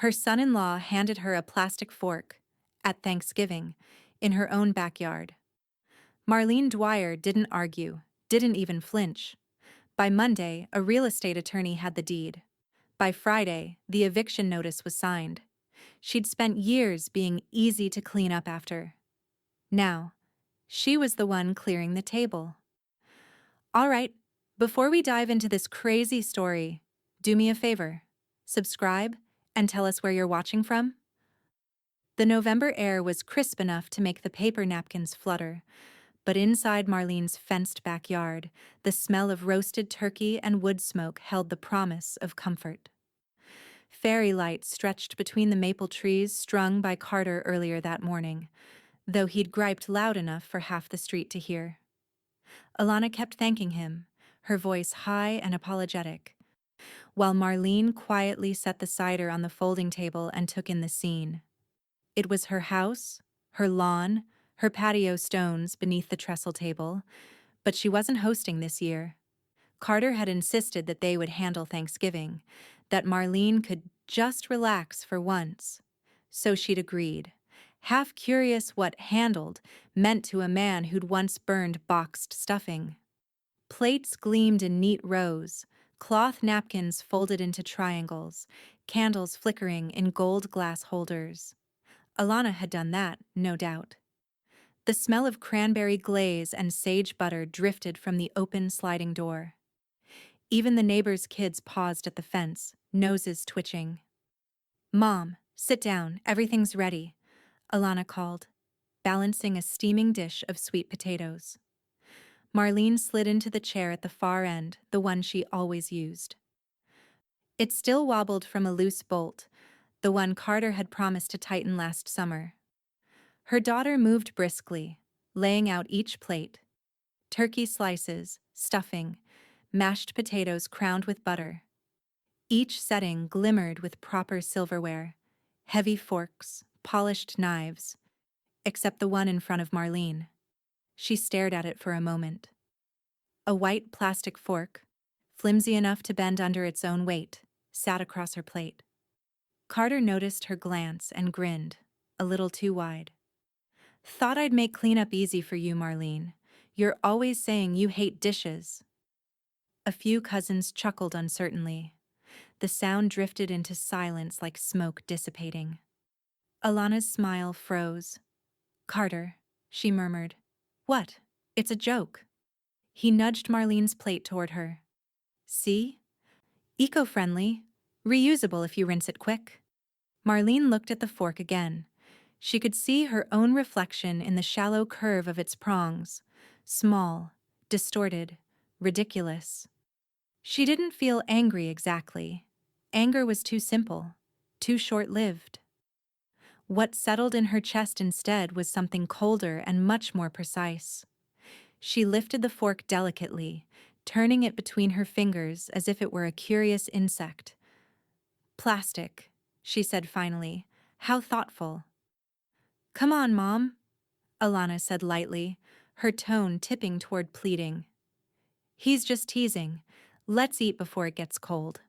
Her son-in-law handed her a plastic fork at Thanksgiving in her own backyard. Marlene Dwyer didn't argue, didn't even flinch. By Monday, a real estate attorney had the deed. By Friday, the eviction notice was signed. She'd spent years being easy to clean up after. Now, she was the one clearing the table. All right, before we dive into this crazy story, do me a favor. Subscribe and tell us where you're watching from. The November air was crisp enough to make the paper napkins flutter, but inside Marlene's fenced backyard, the smell of roasted turkey and wood smoke held the promise of comfort. Fairy lights stretched between the maple trees strung by Carter earlier that morning, though he'd griped loud enough for half the street to hear. Alana kept thanking him, her voice high and apologetic, while Marlene quietly set the cider on the folding table and took in the scene. It was her house, her lawn, her patio stones beneath the trestle table, but she wasn't hosting this year. Carter had insisted that they would handle Thanksgiving, that Marlene could just relax for once. So she'd agreed, half curious what "handled" meant to a man who'd once burned boxed stuffing. Plates gleamed in neat rows, cloth napkins folded into triangles, candles flickering in gold glass holders. Alana had done that, no doubt. The smell of cranberry glaze and sage butter drifted from the open sliding door. Even the neighbors' kids paused at the fence, noses twitching. "Mom, sit down, everything's ready," Alana called, balancing a steaming dish of sweet potatoes. Marlene slid into the chair at the far end, the one she always used. It still wobbled from a loose bolt, the one Carter had promised to tighten last summer. Her daughter moved briskly, laying out each plate. Turkey slices, stuffing, mashed potatoes crowned with butter. Each setting glimmered with proper silverware, heavy forks, polished knives, except the one in front of Marlene. She stared at it for a moment. A white plastic fork, flimsy enough to bend under its own weight, sat across her plate. Carter noticed her glance and grinned, a little too wide. "Thought I'd make cleanup easy for you, Marlene. You're always saying you hate dishes." A few cousins chuckled uncertainly. The sound drifted into silence like smoke dissipating. Alana's smile froze. "Carter," she murmured. "What? It's a joke." He nudged Marlene's plate toward her. "See? Eco-friendly, reusable if you rinse it quick." Marlene looked at the fork again. She could see her own reflection in the shallow curve of its prongs, small, distorted, ridiculous. She didn't feel angry exactly. Anger was too simple, too short-lived. What settled in her chest instead was something colder and much more precise. She lifted the fork delicately, turning it between her fingers as if it were a curious insect. "Plastic," she said finally. "How thoughtful." "Come on, Mom," Alana said lightly, her tone tipping toward pleading. "He's just teasing. Let's eat before it gets cold."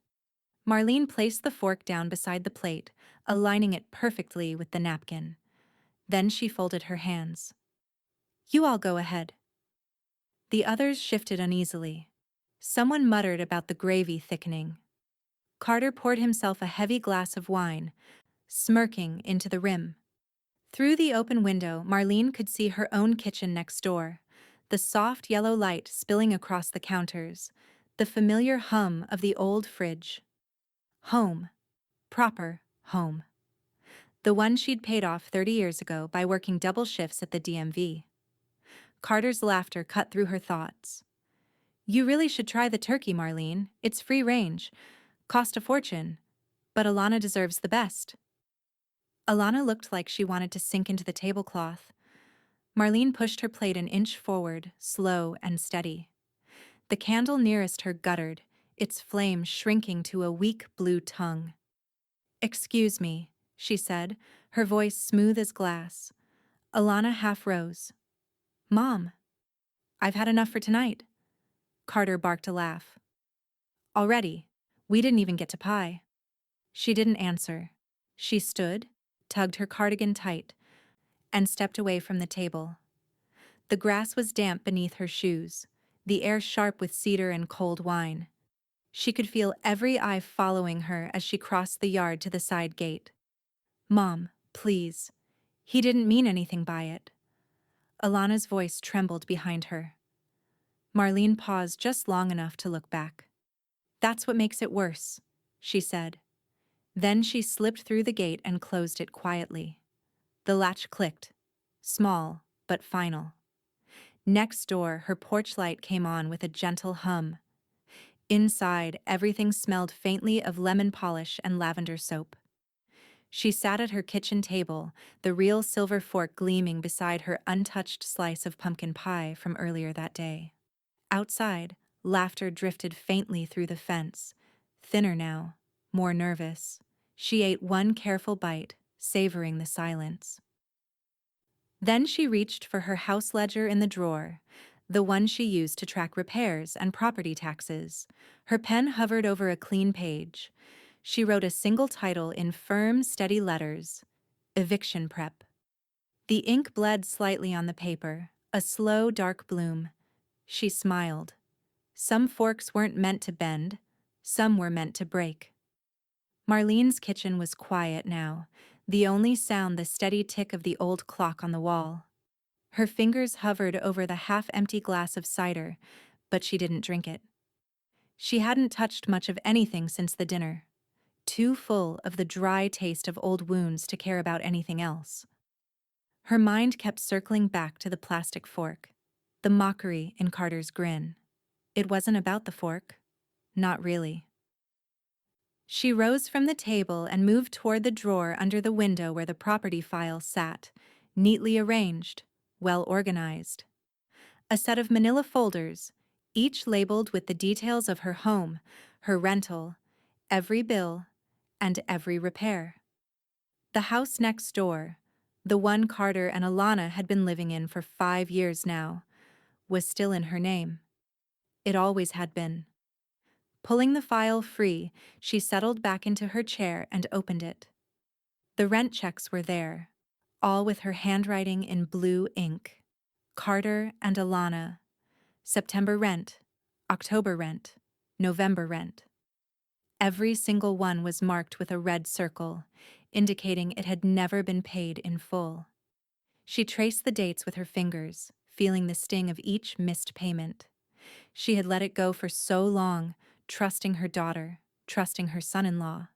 Marlene placed the fork down beside the plate, aligning it perfectly with the napkin. Then she folded her hands. "You all go ahead." The others shifted uneasily. Someone muttered about the gravy thickening. Carter poured himself a heavy glass of wine, smirking into the rim. Through the open window, Marlene could see her own kitchen next door, the soft yellow light spilling across the counters, the familiar hum of the old fridge. Home. Proper home. The one she'd paid off 30 years ago by working double shifts at the DMV. Carter's laughter cut through her thoughts. "You really should try the turkey, Marlene. It's free range. Cost a fortune. But Alana deserves the best." Alana looked like she wanted to sink into the tablecloth. Marlene pushed her plate an inch forward, slow and steady. The candle nearest her guttered, its flame shrinking to a weak blue tongue. "Excuse me," she said, her voice smooth as glass. Alana half rose. "Mom, I've had enough for tonight." Carter barked a laugh. "Already? We didn't even get to pie." She didn't answer. She stood, tugged her cardigan tight, and stepped away from the table. The grass was damp beneath her shoes, the air sharp with cedar and cold wine. She could feel every eye following her as she crossed the yard to the side gate. "Mom, please. He didn't mean anything by it." Alana's voice trembled behind her. Marlene paused just long enough to look back. "That's what makes it worse," she said. Then she slipped through the gate and closed it quietly. The latch clicked, small but final. Next door, her porch light came on with a gentle hum. Inside, everything smelled faintly of lemon polish and lavender soap. She sat at her kitchen table, the real silver fork gleaming beside her untouched slice of pumpkin pie from earlier that day. Outside, laughter drifted faintly through the fence, thinner now, more nervous. She ate one careful bite, savoring the silence. Then she reached for her house ledger in the drawer, the one she used to track repairs and property taxes. Her pen hovered over a clean page. She wrote a single title in firm, steady letters: Eviction Prep. The ink bled slightly on the paper, a slow, dark bloom. She smiled. Some forks weren't meant to bend, some were meant to break. Marlene's kitchen was quiet now, the only sound the steady tick of the old clock on the wall. Her fingers hovered over the half-empty glass of cider, but she didn't drink it. She hadn't touched much of anything since the dinner, too full of the dry taste of old wounds to care about anything else. Her mind kept circling back to the plastic fork, the mockery in Carter's grin. It wasn't about the fork. Not really. She rose from the table and moved toward the drawer under the window where the property file sat, neatly arranged, well organized. A set of manila folders, each labeled with the details of her home, her rental, every bill, and every repair. The house next door, the one Carter and Alana had been living in for 5 years now, was still in her name. It always had been. Pulling the file free, she settled back into her chair and opened it. The rent checks were there, all with her handwriting in blue ink. Carter and Alana. September rent, October rent, November rent. Every single one was marked with a red circle, indicating it had never been paid in full. She traced the dates with her fingers, feeling the sting of each missed payment. She had let it go for so long, trusting her daughter, trusting her son-in-law,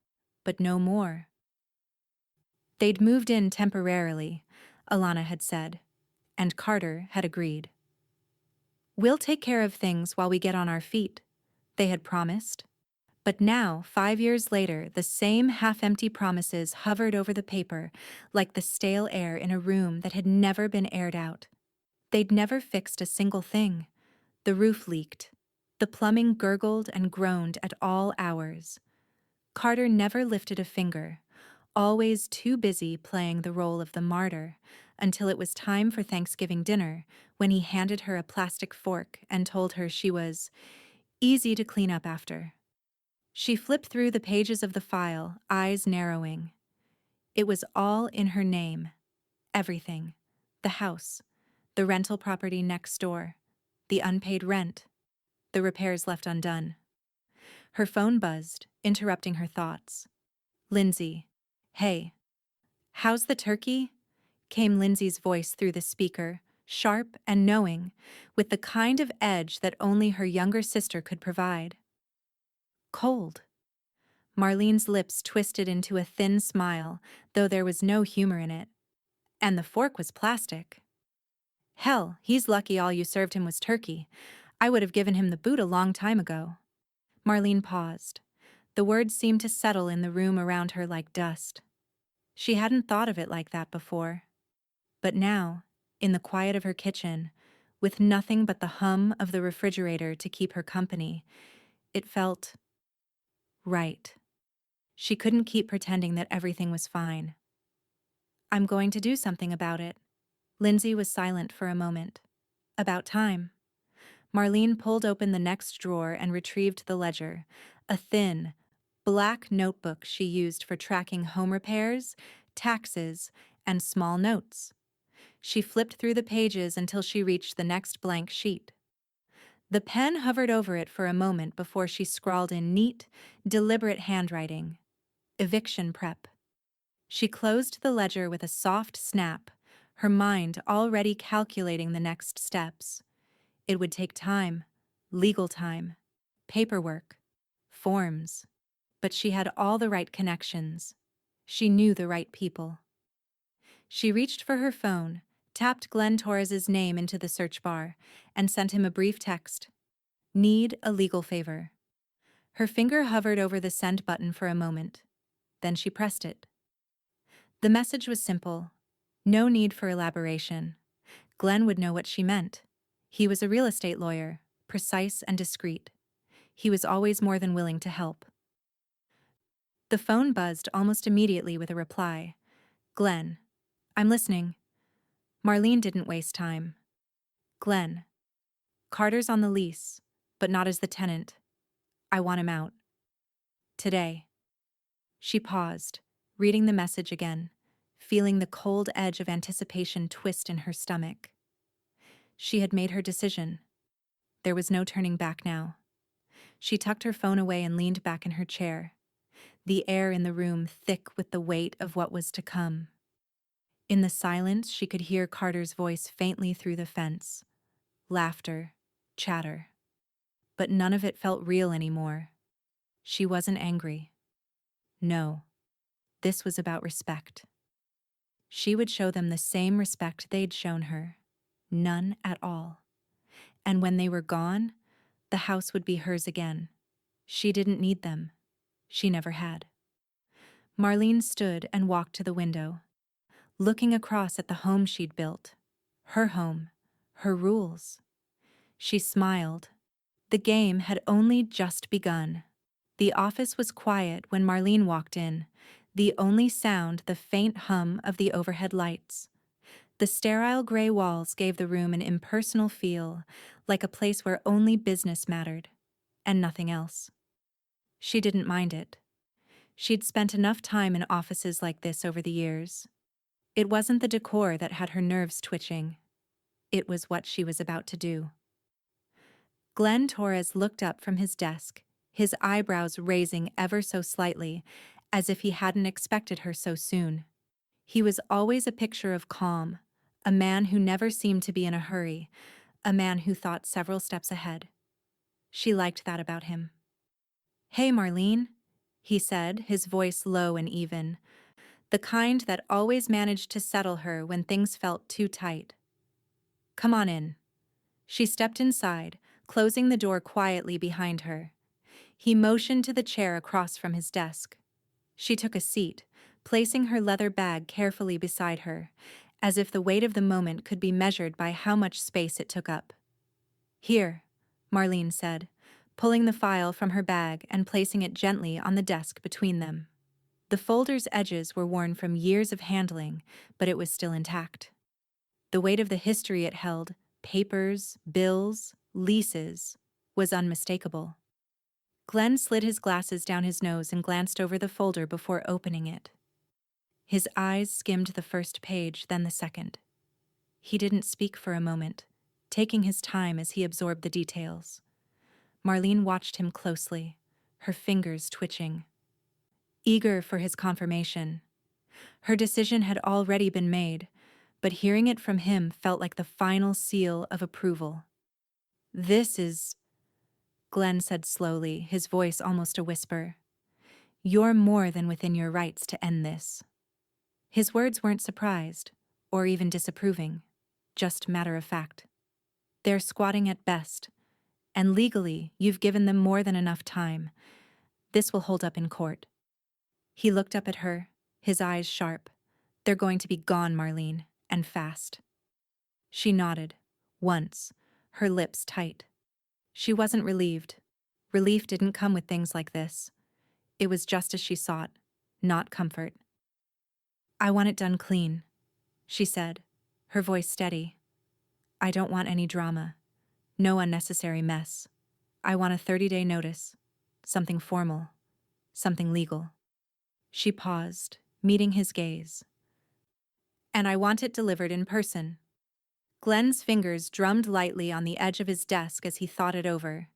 but no more. They'd moved in temporarily, Alana had said, and Carter had agreed. "We'll take care of things while we get on our feet," they had promised. But now, 5 years later, the same half-empty promises hovered over the paper like the stale air in a room that had never been aired out. They'd never fixed a single thing. The roof leaked. The plumbing gurgled and groaned at all hours. Carter never lifted a finger, always too busy playing the role of the martyr, until it was time for Thanksgiving dinner, when he handed her a plastic fork and told her she was easy to clean up after. She flipped through the pages of the file, eyes narrowing. It was all in her name. Everything. The house, the rental property next door, the unpaid rent, the repairs left undone. Her phone buzzed, interrupting her thoughts. "Lindsay. Hey. How's the turkey?" came Lindsay's voice through the speaker, sharp and knowing, with the kind of edge that only her younger sister could provide. "Cold." Marlene's lips twisted into a thin smile, though there was no humor in it. And the fork was plastic. "Hell, he's lucky all you served him was turkey. I would have given him the boot a long time ago." Marlene paused. The words seemed to settle in the room around her like dust. She hadn't thought of it like that before. But now, in the quiet of her kitchen, with nothing but the hum of the refrigerator to keep her company, it felt right. She couldn't keep pretending that everything was fine. "I'm going to do something about it." Lindsay was silent for a moment. "About time." Marlene pulled open the next drawer and retrieved the ledger, a thin, black notebook she used for tracking home repairs, taxes, and small notes. She flipped through the pages until she reached the next blank sheet. The pen hovered over it for a moment before she scrawled in neat, deliberate handwriting, "Eviction prep." She closed the ledger with a soft snap, her mind already calculating the next steps. It would take time, legal time, paperwork, forms. But she had all the right connections. She knew the right people. She reached for her phone, tapped Glenn Torres's name into the search bar, and sent him a brief text. "Need a legal favor." Her finger hovered over the send button for a moment. Then she pressed it. The message was simple. No need for elaboration. Glenn would know what she meant. He was a real estate lawyer, precise and discreet. He was always more than willing to help. The phone buzzed almost immediately with a reply. "Glenn, I'm listening." Marlene didn't waste time. "Glenn, Carter's on the lease, but not as the tenant. I want him out. Today." She paused, reading the message again, feeling the cold edge of anticipation twist in her stomach. She had made her decision. There was no turning back now. She tucked her phone away and leaned back in her chair, the air in the room thick with the weight of what was to come. In the silence, she could hear Carter's voice faintly through the fence. Laughter, chatter. But none of it felt real anymore. She wasn't angry. No. This was about respect. She would show them the same respect they'd shown her. None at all. And when they were gone, the house would be hers again. She didn't need them. She never had. Marlene stood and walked to the window, looking across at the home she'd built. Her home, her rules. She smiled. The game had only just begun. The office was quiet when Marlene walked in, the only sound the faint hum of the overhead lights. The sterile gray walls gave the room an impersonal feel, like a place where only business mattered, and nothing else. She didn't mind it. She'd spent enough time in offices like this over the years. It wasn't the decor that had her nerves twitching. It was what she was about to do. Glenn Torres looked up from his desk, his eyebrows raising ever so slightly, as if he hadn't expected her so soon. He was always a picture of calm, a man who never seemed to be in a hurry, a man who thought several steps ahead. She liked that about him. "Hey, Marlene," he said, his voice low and even, the kind that always managed to settle her when things felt too tight. "Come on in." She stepped inside, closing the door quietly behind her. He motioned to the chair across from his desk. She took a seat, placing her leather bag carefully beside her, as if the weight of the moment could be measured by how much space it took up. "Here," Marlene said, pulling the file from her bag and placing it gently on the desk between them. The folder's edges were worn from years of handling, but it was still intact. The weight of the history it held, papers, bills, leases, was unmistakable. Glenn slid his glasses down his nose and glanced over the folder before opening it. His eyes skimmed the first page, then the second. He didn't speak for a moment, taking his time as he absorbed the details. Marlene watched him closely, her fingers twitching, eager for his confirmation. Her decision had already been made, but hearing it from him felt like the final seal of approval. "This is," Glenn said slowly, his voice almost a whisper. "You're more than within your rights to end this." His words weren't surprised, or even disapproving, just matter of fact. "They're squatting at best, and legally you've given them more than enough time. This will hold up in court." He looked up at her, his eyes sharp. "They're going to be gone, Marlene, and fast." She nodded, once, her lips tight. She wasn't relieved. Relief didn't come with things like this. It was just as she sought, not comfort. "I want it done clean," she said, her voice steady. "I don't want any drama. No unnecessary mess. I want a 30-day notice. Something formal. something legal. She paused, meeting his gaze. And I want it delivered in person. Glenn's fingers drummed lightly on the edge of his desk as he thought it over.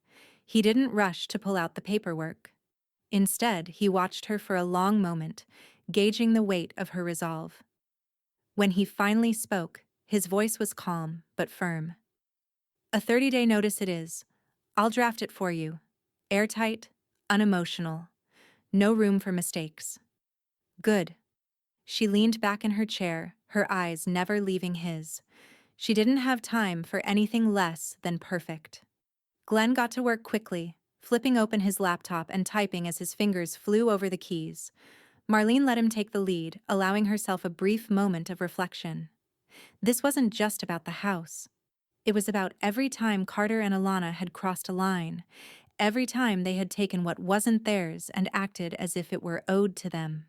He didn't rush to pull out the paperwork. Instead, he watched her for a long moment, gauging the weight of her resolve. When he finally spoke, his voice was calm but firm. A 30-day notice it is. I'll draft it for you. Airtight, unemotional. No room for mistakes. Good. She leaned back in her chair, her eyes never leaving his. She didn't have time for anything less than perfect. Glenn got to work quickly, flipping open his laptop and typing as his fingers flew over the keys. Marlene let him take the lead, allowing herself a brief moment of reflection. This wasn't just about the house. It was about every time Carter and Alana had crossed a line, every time they had taken what wasn't theirs and acted as if it were owed to them.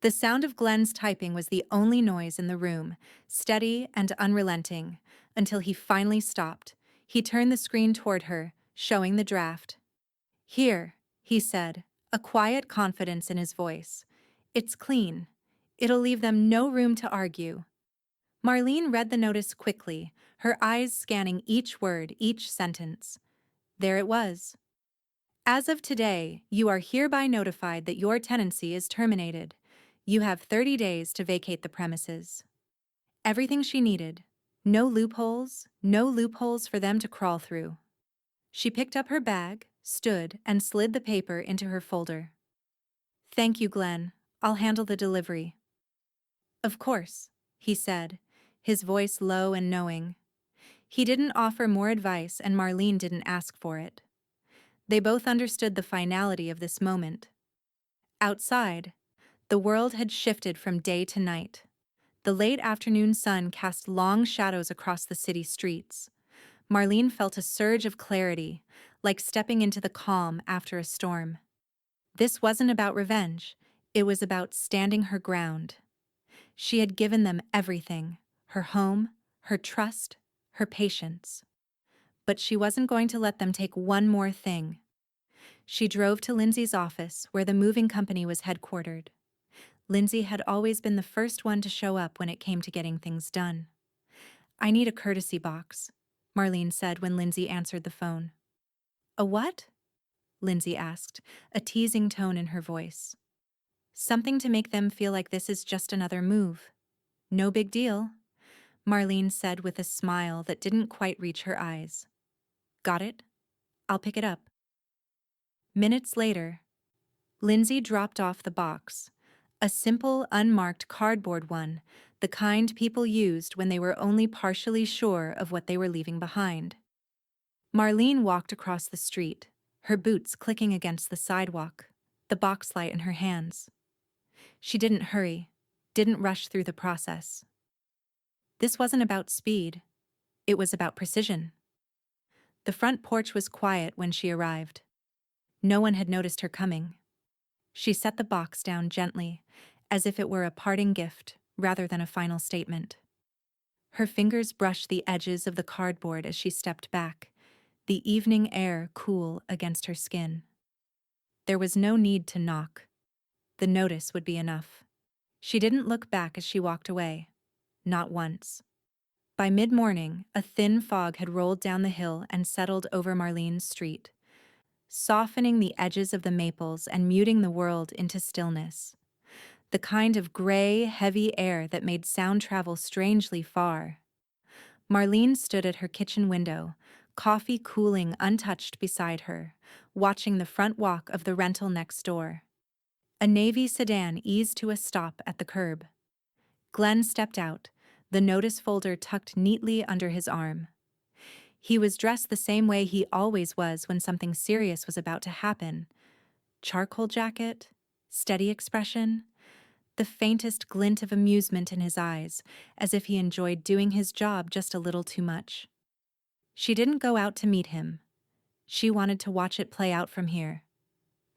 The sound of Glenn's typing was the only noise in the room, steady and unrelenting, until he finally stopped. He turned the screen toward her, showing the draft. Here, he said, a quiet confidence in his voice. It's clean. It'll leave them no room to argue. Marlene read the notice quickly, her eyes scanning each word, each sentence. There it was. As of today, you are hereby notified that your tenancy is terminated. You have 30 days to vacate the premises. Everything she needed. No loopholes for them to crawl through. She picked up her bag, stood, and slid the paper into her folder. Thank you, Glenn. I'll handle the delivery. Of course, he said, his voice low and knowing. He didn't offer more advice, and Marlene didn't ask for it. They both understood the finality of this moment. Outside, the world had shifted from day to night. The late afternoon sun cast long shadows across the city streets. Marlene felt a surge of clarity, like stepping into the calm after a storm. This wasn't about revenge. It was about standing her ground. She had given them everything, her home, her trust, her patience. But she wasn't going to let them take one more thing. She drove to Lindsay's office, where the moving company was headquartered. Lindsay had always been the first one to show up when it came to getting things done. I need a courtesy box, Marlene said when Lindsay answered the phone. A what? Lindsay asked, a teasing tone in her voice. Something to make them feel like this is just another move. No big deal, Marlene said with a smile that didn't quite reach her eyes. Got it? I'll pick it up. Minutes later, Lindsay dropped off the box, a simple, unmarked cardboard one, the kind people used when they were only partially sure of what they were leaving behind. Marlene walked across the street, her boots clicking against the sidewalk, the box light in her hands. She didn't hurry, didn't rush through the process. This wasn't about speed. It was about precision. The front porch was quiet when she arrived. No one had noticed her coming. She set the box down gently, as if it were a parting gift rather than a final statement. Her fingers brushed the edges of the cardboard as she stepped back, the evening air cool against her skin. There was no need to knock. The notice would be enough. She didn't look back as she walked away. Not once. By mid-morning, a thin fog had rolled down the hill and settled over Marlene's street, softening the edges of the maples and muting the world into stillness. The kind of gray, heavy air that made sound travel strangely far. Marlene stood at her kitchen window, coffee cooling untouched beside her, watching the front walk of the rental next door. A navy sedan eased to a stop at the curb. Glenn stepped out, the notice folder tucked neatly under his arm. He was dressed the same way he always was when something serious was about to happen. Charcoal jacket, steady expression, the faintest glint of amusement in his eyes, as if he enjoyed doing his job just a little too much. She didn't go out to meet him. She wanted to watch it play out from here.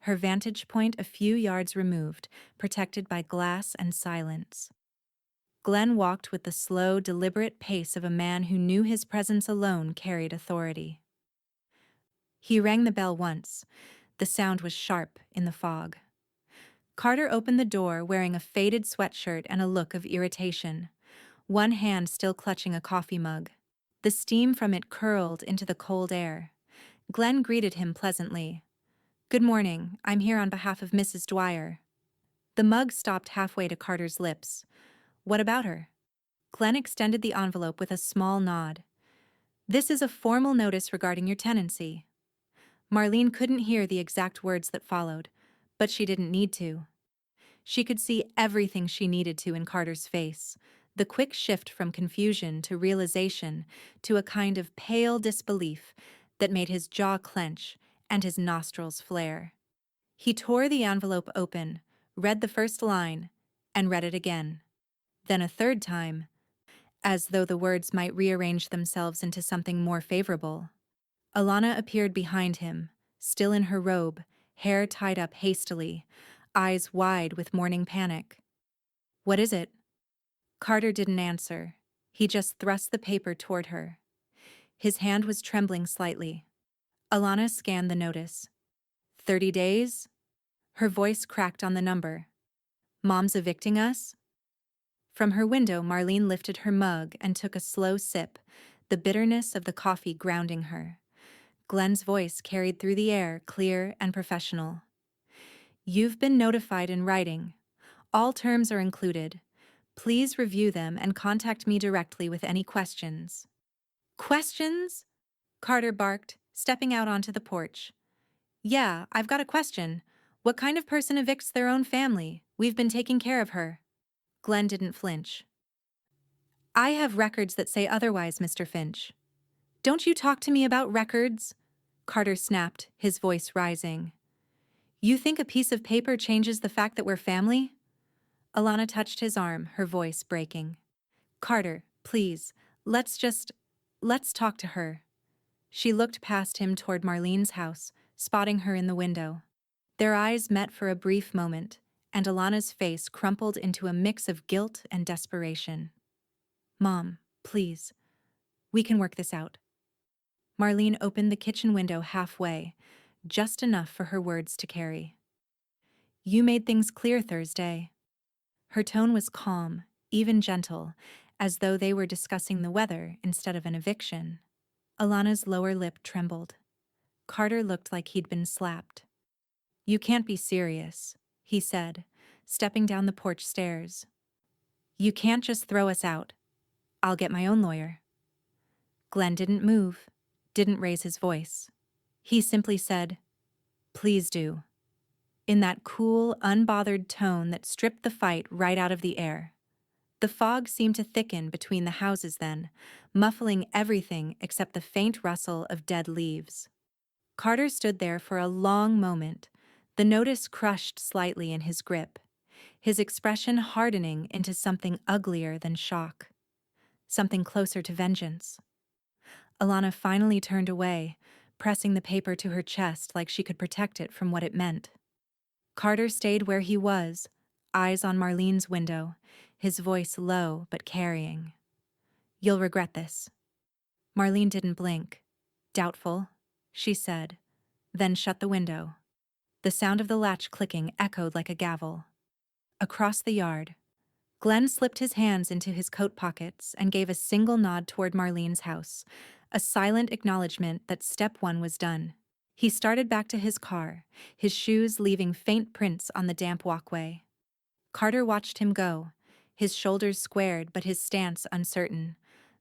Her vantage point a few yards removed, protected by glass and silence. Glenn walked with the slow, deliberate pace of a man who knew his presence alone carried authority. He rang the bell once, The sound was sharp in the fog. Carter opened the door wearing a faded sweatshirt and a look of irritation, one hand still clutching a coffee mug. The steam from it curled into the cold air. Glenn greeted him pleasantly. "Good morning, I'm here on behalf of Mrs. Dwyer." The mug stopped halfway to Carter's lips. "What about her?" Glenn extended the envelope with a small nod. "This is a formal notice regarding your tenancy." Marlene couldn't hear the exact words that followed, but she didn't need to. She could see everything she needed to in Carter's face, the quick shift from confusion to realization to a kind of pale disbelief that made his jaw clench and his nostrils flare. He tore the envelope open, read the first line, and read it again. Then a third time, as though the words might rearrange themselves into something more favorable. Alana appeared behind him, still in her robe, hair tied up hastily, eyes wide with morning panic. "What is it?" Carter didn't answer. He just thrust the paper toward her. His hand was trembling slightly. Alana scanned the notice. 30 days? Her voice cracked on the number. "Mom's evicting us?" From her window, Marlene lifted her mug and took a slow sip, the bitterness of the coffee grounding her. Glenn's voice carried through the air, clear and professional. "You've been notified in writing. All terms are included. Please review them and contact me directly with any questions." "Questions?" Carter barked, stepping out onto the porch. "Yeah, I've got a question. What kind of person evicts their own family? We've been taking care of her." Glenn didn't flinch. "I have records that say otherwise, Mr. Finch." "Don't you talk to me about records?" Carter snapped, his voice rising. "You think a piece of paper changes the fact that we're family?" Alana touched his arm, her voice breaking. "Carter, please, let's talk to her." She looked past him toward Marlene's house, spotting her in the window. Their eyes met for a brief moment, and Alana's face crumpled into a mix of guilt and desperation. "Mom, please, we can work this out." Marlene opened the kitchen window halfway, just enough for her words to carry. "You made things clear Thursday." Her tone was calm, even gentle, as though they were discussing the weather instead of an eviction. Alana's lower lip trembled. Carter looked like he'd been slapped. "You can't be serious," he said, stepping down the porch stairs. "You can't just throw us out. I'll get my own lawyer." Glenn didn't move, didn't raise his voice. He simply said, "Please do," in that cool, unbothered tone that stripped the fight right out of the air. The fog seemed to thicken between the houses then, muffling everything except the faint rustle of dead leaves. Carter stood there for a long moment, the notice crushed slightly in his grip, his expression hardening into something uglier than shock, something closer to vengeance. Alana finally turned away, pressing the paper to her chest like she could protect it from what it meant. Carter stayed where he was, eyes on Marlene's window, his voice low but carrying. "You'll regret this." Marlene didn't blink. "Doubtful," she said, then shut the window. The sound of the latch clicking echoed like a gavel. Across the yard, Glenn slipped his hands into his coat pockets and gave a single nod toward Marlene's house, a silent acknowledgement that step one was done. He started back to his car, his shoes leaving faint prints on the damp walkway. Carter watched him go, his shoulders squared but his stance uncertain,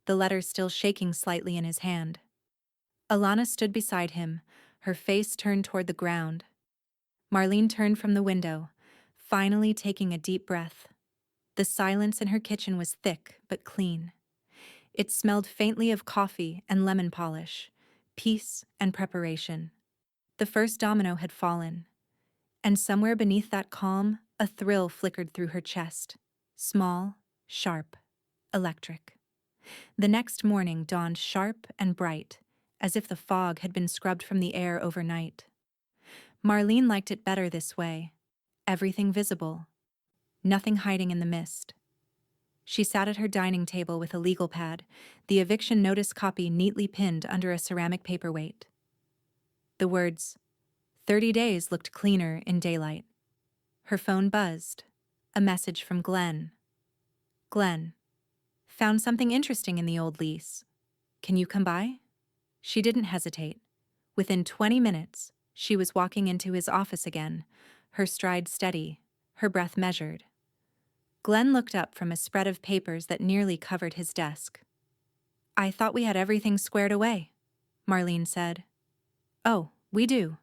the letter still shaking slightly in his hand. Alana stood beside him, her face turned toward the ground. Marlene turned from the window, finally taking a deep breath. The silence in her kitchen was thick but clean. It smelled faintly of coffee and lemon polish, peace and preparation. The first domino had fallen, and somewhere beneath that calm, a thrill flickered through her chest. Small, sharp, electric. The next morning dawned sharp and bright, as if the fog had been scrubbed from the air overnight. Marlene liked it better this way. Everything visible. Nothing hiding in the mist. She sat at her dining table with a legal pad, the eviction notice copy neatly pinned under a ceramic paperweight. The words, 30 days looked cleaner in daylight. Her phone buzzed. A message from Glenn. Glenn. Found something interesting in the old lease. Can you come by? She didn't hesitate. Within 20 minutes, she was walking into his office again, her stride steady, her breath measured. Glenn looked up from a spread of papers that nearly covered his desk. I thought we had everything squared away, Marlene said. Oh, we do,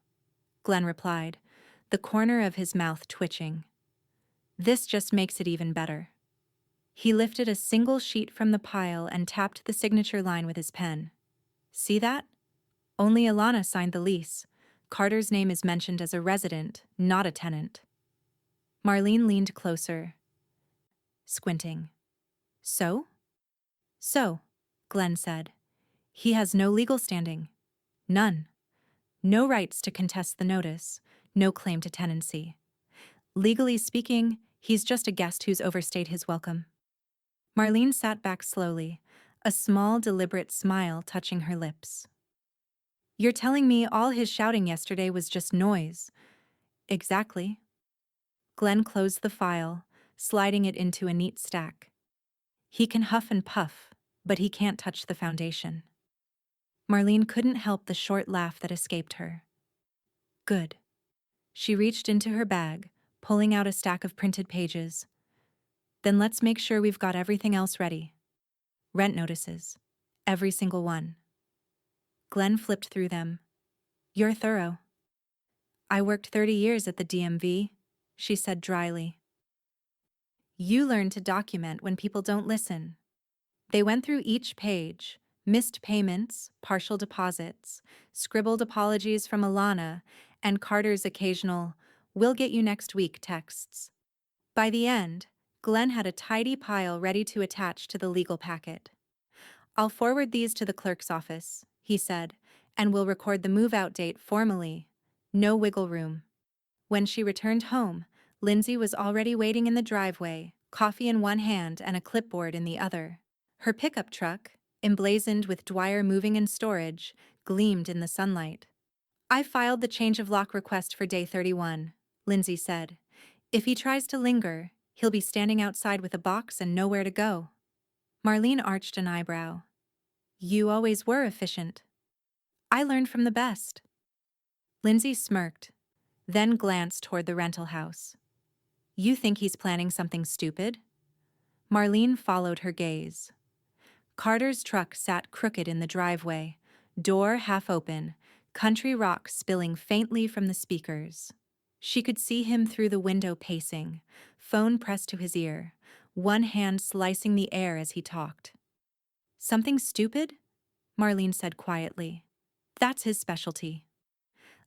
Glenn replied, the corner of his mouth twitching. This just makes it even better. He lifted a single sheet from the pile and tapped the signature line with his pen. See that? Only Alana signed the lease. Carter's name is mentioned as a resident, not a tenant. Marlene leaned closer, squinting. So? So, Glenn said. He has no legal standing. None. No rights to contest the notice, no claim to tenancy. Legally speaking, he's just a guest who's overstayed his welcome. Marlene sat back slowly, a small, deliberate smile touching her lips. You're telling me all his shouting yesterday was just noise? Exactly. Glenn closed the file, sliding it into a neat stack. He can huff and puff, but he can't touch the foundation. Marlene couldn't help the short laugh that escaped her. Good. She reached into her bag, pulling out a stack of printed pages. Then let's make sure we've got everything else ready. Rent notices. Every single one. Glenn flipped through them. You're thorough. I worked 30 years at the DMV, she said dryly. You learn to document when people don't listen. They went through each page, missed payments, partial deposits, scribbled apologies from Alana, and Carter's occasional, "We'll get you next week" texts. By the end, Glenn had a tidy pile ready to attach to the legal packet. I'll forward these to the clerk's office, he said, and we'll record the move-out date formally. No wiggle room. When she returned home, Lindsay was already waiting in the driveway, coffee in one hand and a clipboard in the other. Her pickup truck, emblazoned with Dwyer Moving and Storage, gleamed in the sunlight. I filed the change of lock request for day 31, Lindsay said. If he tries to linger, he'll be standing outside with a box and nowhere to go. Marlene arched an eyebrow. You always were efficient. I learned from the best. Lindsay smirked, then glanced toward the rental house. You think he's planning something stupid? Marlene followed her gaze. Carter's truck sat crooked in the driveway, door half open, country rock spilling faintly from the speakers. She could see him through the window pacing, phone pressed to his ear, one hand slicing the air as he talked. Something stupid? Marlene said quietly. That's his specialty.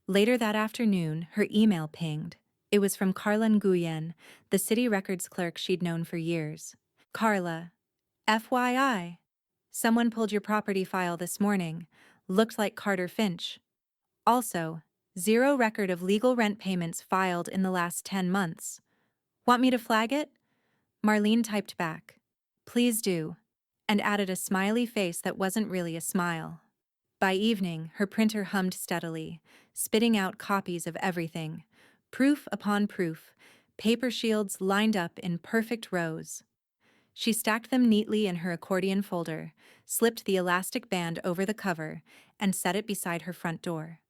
Later that afternoon, her email pinged. It was from Carla Nguyen, the city records clerk she'd known for years. Carla, FYI. Someone pulled your property file this morning. Looked like Carter Finch. Also, 0 record of legal rent payments filed in the last 10 months. Want me to flag it? Marlene typed back. Please do, and added a smiley face that wasn't really a smile. By evening, her printer hummed steadily, spitting out copies of everything. Proof upon proof, paper shields lined up in perfect rows. She stacked them neatly in her accordion folder, slipped the elastic band over the cover, and set it beside her front door.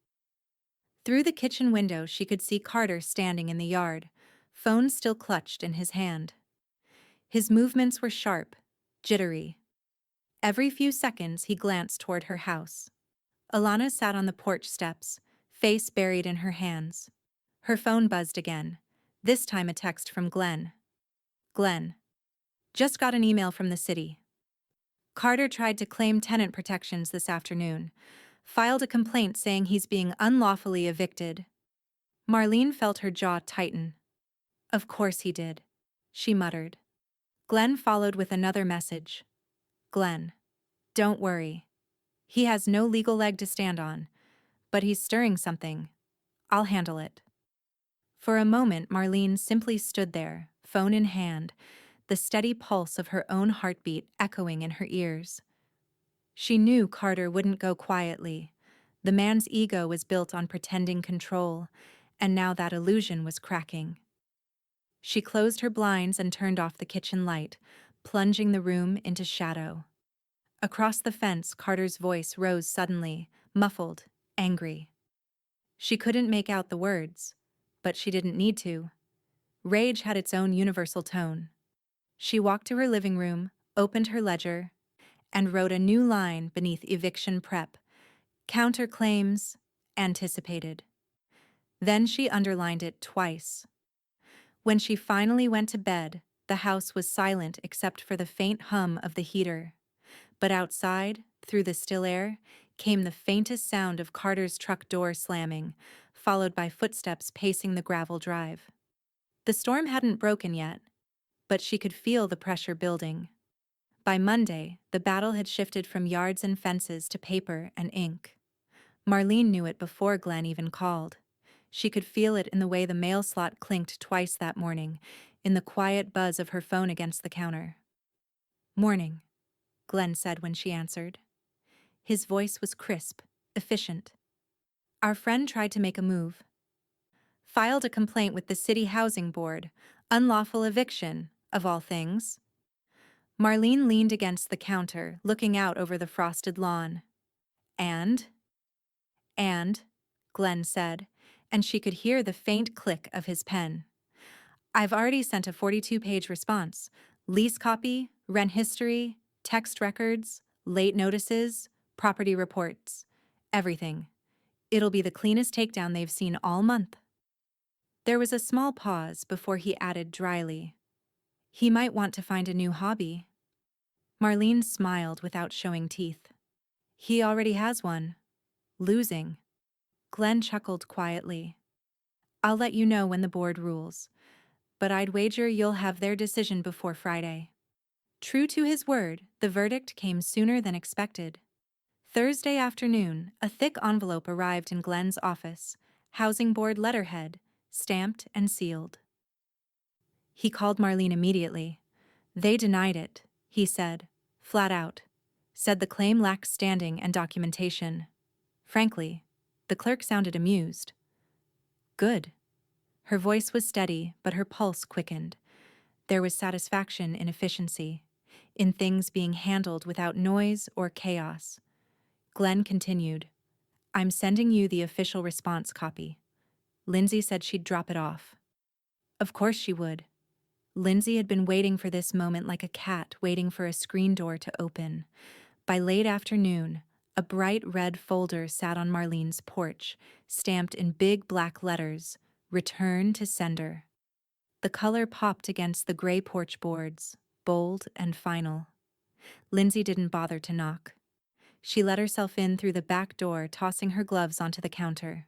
Through the kitchen window, she could see Carter standing in the yard, phone still clutched in his hand. His movements were sharp, jittery. Every few seconds, he glanced toward her house. Alana sat on the porch steps, face buried in her hands. Her phone buzzed again, this time a text from Glenn. Glenn. Just got an email from the city. Carter tried to claim tenant protections this afternoon, filed a complaint saying he's being unlawfully evicted. Marlene felt her jaw tighten. Of course he did, she muttered. Glenn followed with another message. Glenn. Don't worry. He has no legal leg to stand on, but he's stirring something. I'll handle it. For a moment, Marlene simply stood there, phone in hand, the steady pulse of her own heartbeat echoing in her ears. She knew Carter wouldn't go quietly. The man's ego was built on pretending control, and now that illusion was cracking. She closed her blinds and turned off the kitchen light, plunging the room into shadow. Across the fence, Carter's voice rose suddenly, muffled, angry. She couldn't make out the words, but she didn't need to. Rage had its own universal tone. She walked to her living room, opened her ledger, and wrote a new line beneath eviction prep. Counterclaims, anticipated. Then she underlined it twice. When she finally went to bed, the house was silent except for the faint hum of the heater. But outside, through the still air, came the faintest sound of Carter's truck door slamming, followed by footsteps pacing the gravel drive. The storm hadn't broken yet, but she could feel the pressure building. By Monday, the battle had shifted from yards and fences to paper and ink. Marlene knew it before Glenn even called. She could feel it in the way the mail slot clinked twice that morning, in the quiet buzz of her phone against the counter. "Morning," Glenn said when she answered. His voice was crisp, efficient. "Our friend tried to make a move. Filed a complaint with the city housing board, unlawful eviction, of all things." Marlene leaned against the counter, looking out over the frosted lawn. And, Glenn said, and she could hear the faint click of his pen. "I've already sent a 42-page response. Lease copy, rent history, text records, late notices, property reports. Everything. It'll be the cleanest takedown they've seen all month." There was a small pause before he added dryly, "He might want to find a new hobby." Marlene smiled without showing teeth. "He already has one. Losing." Glenn chuckled quietly. "I'll let you know when the board rules, but I'd wager you'll have their decision before Friday." True to his word, the verdict came sooner than expected. Thursday afternoon, a thick envelope arrived in Glenn's office, housing board letterhead, stamped and sealed. He called Marlene immediately. "They denied it," he said, flat out. Said the claim lacked standing and documentation. Frankly, the clerk sounded amused. "Good." Her voice was steady, but her pulse quickened. There was satisfaction in efficiency, in things being handled without noise or chaos. Glenn continued, "I'm sending you the official response copy. Lindsay said she'd drop it off." Of course she would. Lindsay had been waiting for this moment like a cat waiting for a screen door to open. By late afternoon, a bright red folder sat on Marlene's porch, stamped in big black letters, "Return to sender." The color popped against the gray porch boards, bold and final. Lindsay didn't bother to knock. She let herself in through the back door, tossing her gloves onto the counter.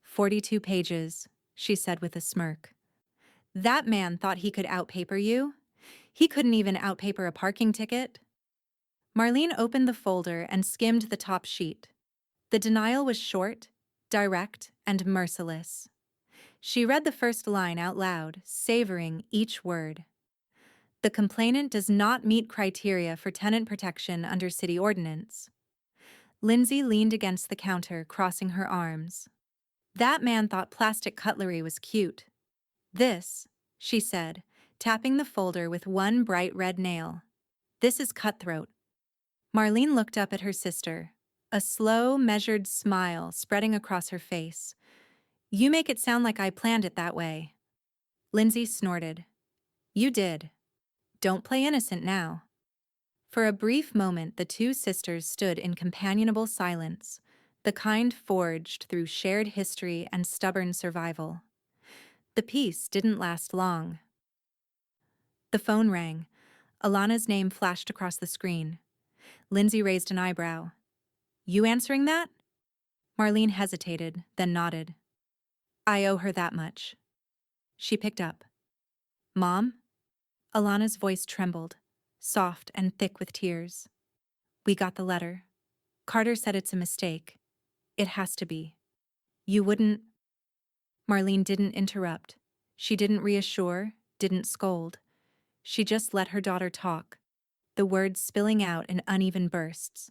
42 pages, she said with a smirk. "That man thought he could outpaper you? He couldn't even outpaper a parking ticket." Marlene opened the folder and skimmed the top sheet. The denial was short, direct, and merciless. She read the first line out loud, savoring each word. "The complainant does not meet criteria for tenant protection under city ordinance." Lindsay leaned against the counter, crossing her arms. "That man thought plastic cutlery was cute. This," she said, tapping the folder with one bright red nail. "This is cutthroat." Marlene looked up at her sister, a slow, measured smile spreading across her face. "You make it sound like I planned it that way." Lindsay snorted. "You did. Don't play innocent now." For a brief moment, the two sisters stood in companionable silence, the kind forged through shared history and stubborn survival. The peace didn't last long. The phone rang. Alana's name flashed across the screen. Lindsay raised an eyebrow. "You answering that?" Marlene hesitated, then nodded. "I owe her that much." She picked up. "Mom?" Alana's voice trembled, soft and thick with tears. "We got the letter. Carter said it's a mistake. It has to be. You wouldn't—" Marlene didn't interrupt. She didn't reassure, didn't scold. She just let her daughter talk, the words spilling out in uneven bursts.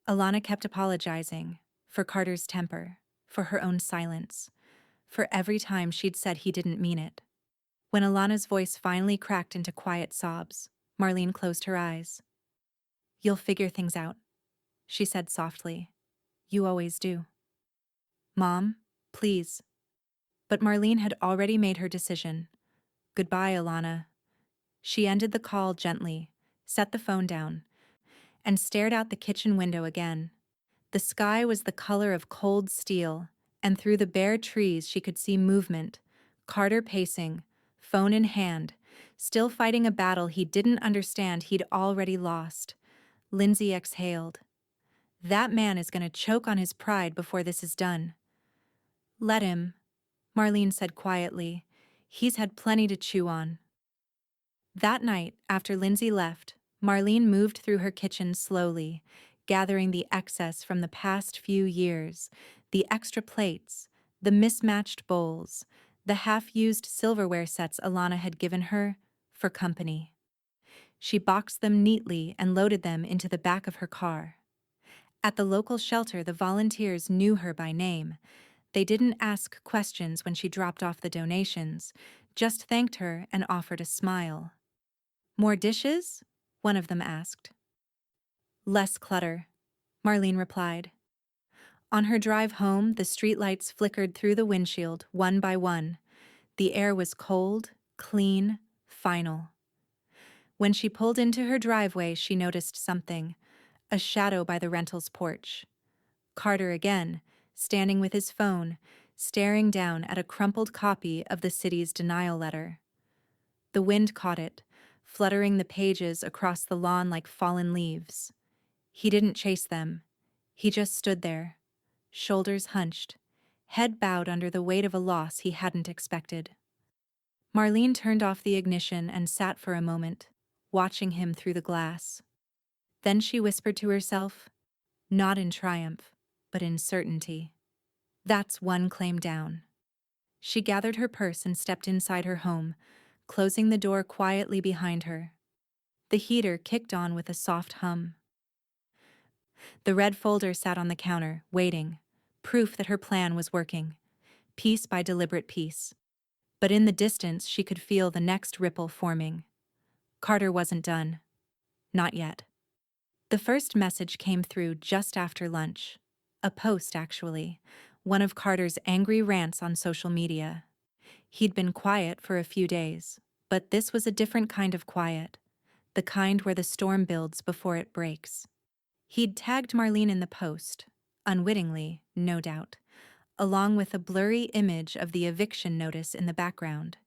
Alana kept apologizing, for Carter's temper, for her own silence, for every time she'd said he didn't mean it. When Alana's voice finally cracked into quiet sobs, Marlene closed her eyes. "You'll figure things out," she said softly. "You always do." "Mom, please." But Marlene had already made her decision. "Goodbye, Alana." She ended the call gently, set the phone down, and stared out the kitchen window again. The sky was the color of cold steel, and through the bare trees she could see movement, Carter pacing, phone in hand, still fighting a battle he didn't understand he'd already lost. Lindsay exhaled. "That man is going to choke on his pride before this is done." "Let him," Marlene said quietly. "He's had plenty to chew on." That night, after Lindsay left, Marlene moved through her kitchen slowly, gathering the excess from the past few years, the extra plates, the mismatched bowls, the half-used silverware sets Alana had given her for company. She boxed them neatly and loaded them into the back of her car. At the local shelter, the volunteers knew her by name. They didn't ask questions when she dropped off the donations, just thanked her and offered a smile. "More dishes?" one of them asked. "Less clutter," Marlene replied. On her drive home, the streetlights flickered through the windshield, one by one. The air was cold, clean, final. When she pulled into her driveway, she noticed something, a shadow by the rental's porch. Carter again, standing with his phone, staring down at a crumpled copy of the city's denial letter. The wind caught it, fluttering the pages across the lawn like fallen leaves. He didn't chase them. He just stood there, shoulders hunched, head bowed under the weight of a loss he hadn't expected. Marlene turned off the ignition and sat for a moment, watching him through the glass. Then she whispered to herself, not in triumph, but in certainty. "That's one claim down." She gathered her purse and stepped inside her home, closing the door quietly behind her. The heater kicked on with a soft hum. The red folder sat on the counter, waiting, proof that her plan was working, piece by deliberate piece. But in the distance she could feel the next ripple forming. Carter wasn't done. Not yet. The first message came through just after lunch. A post, actually. One of Carter's angry rants on social media. He'd been quiet for a few days, but this was a different kind of quiet. The kind where the storm builds before it breaks. He'd tagged Marlene in the post, unwittingly, no doubt, along with a blurry image of the eviction notice in the background.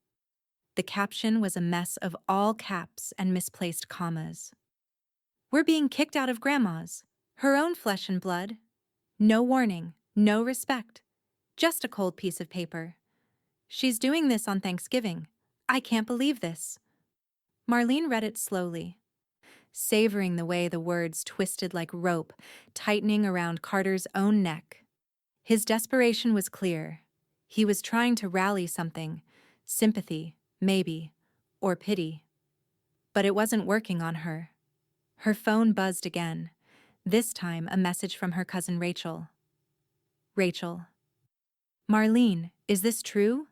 The caption was a mess of all caps and misplaced commas. "We're being kicked out of Grandma's. Her own flesh and blood. No warning, no respect. Just a cold piece of paper. She's doing this on Thanksgiving. I can't believe this." Marlene read it slowly, savoring the way the words twisted like rope, tightening around Carter's own neck. His desperation was clear. He was trying to rally something, sympathy, maybe, or pity. But it wasn't working on her. Her phone buzzed again, this time a message from her cousin Rachel. "Rachel. Marlene, is this true?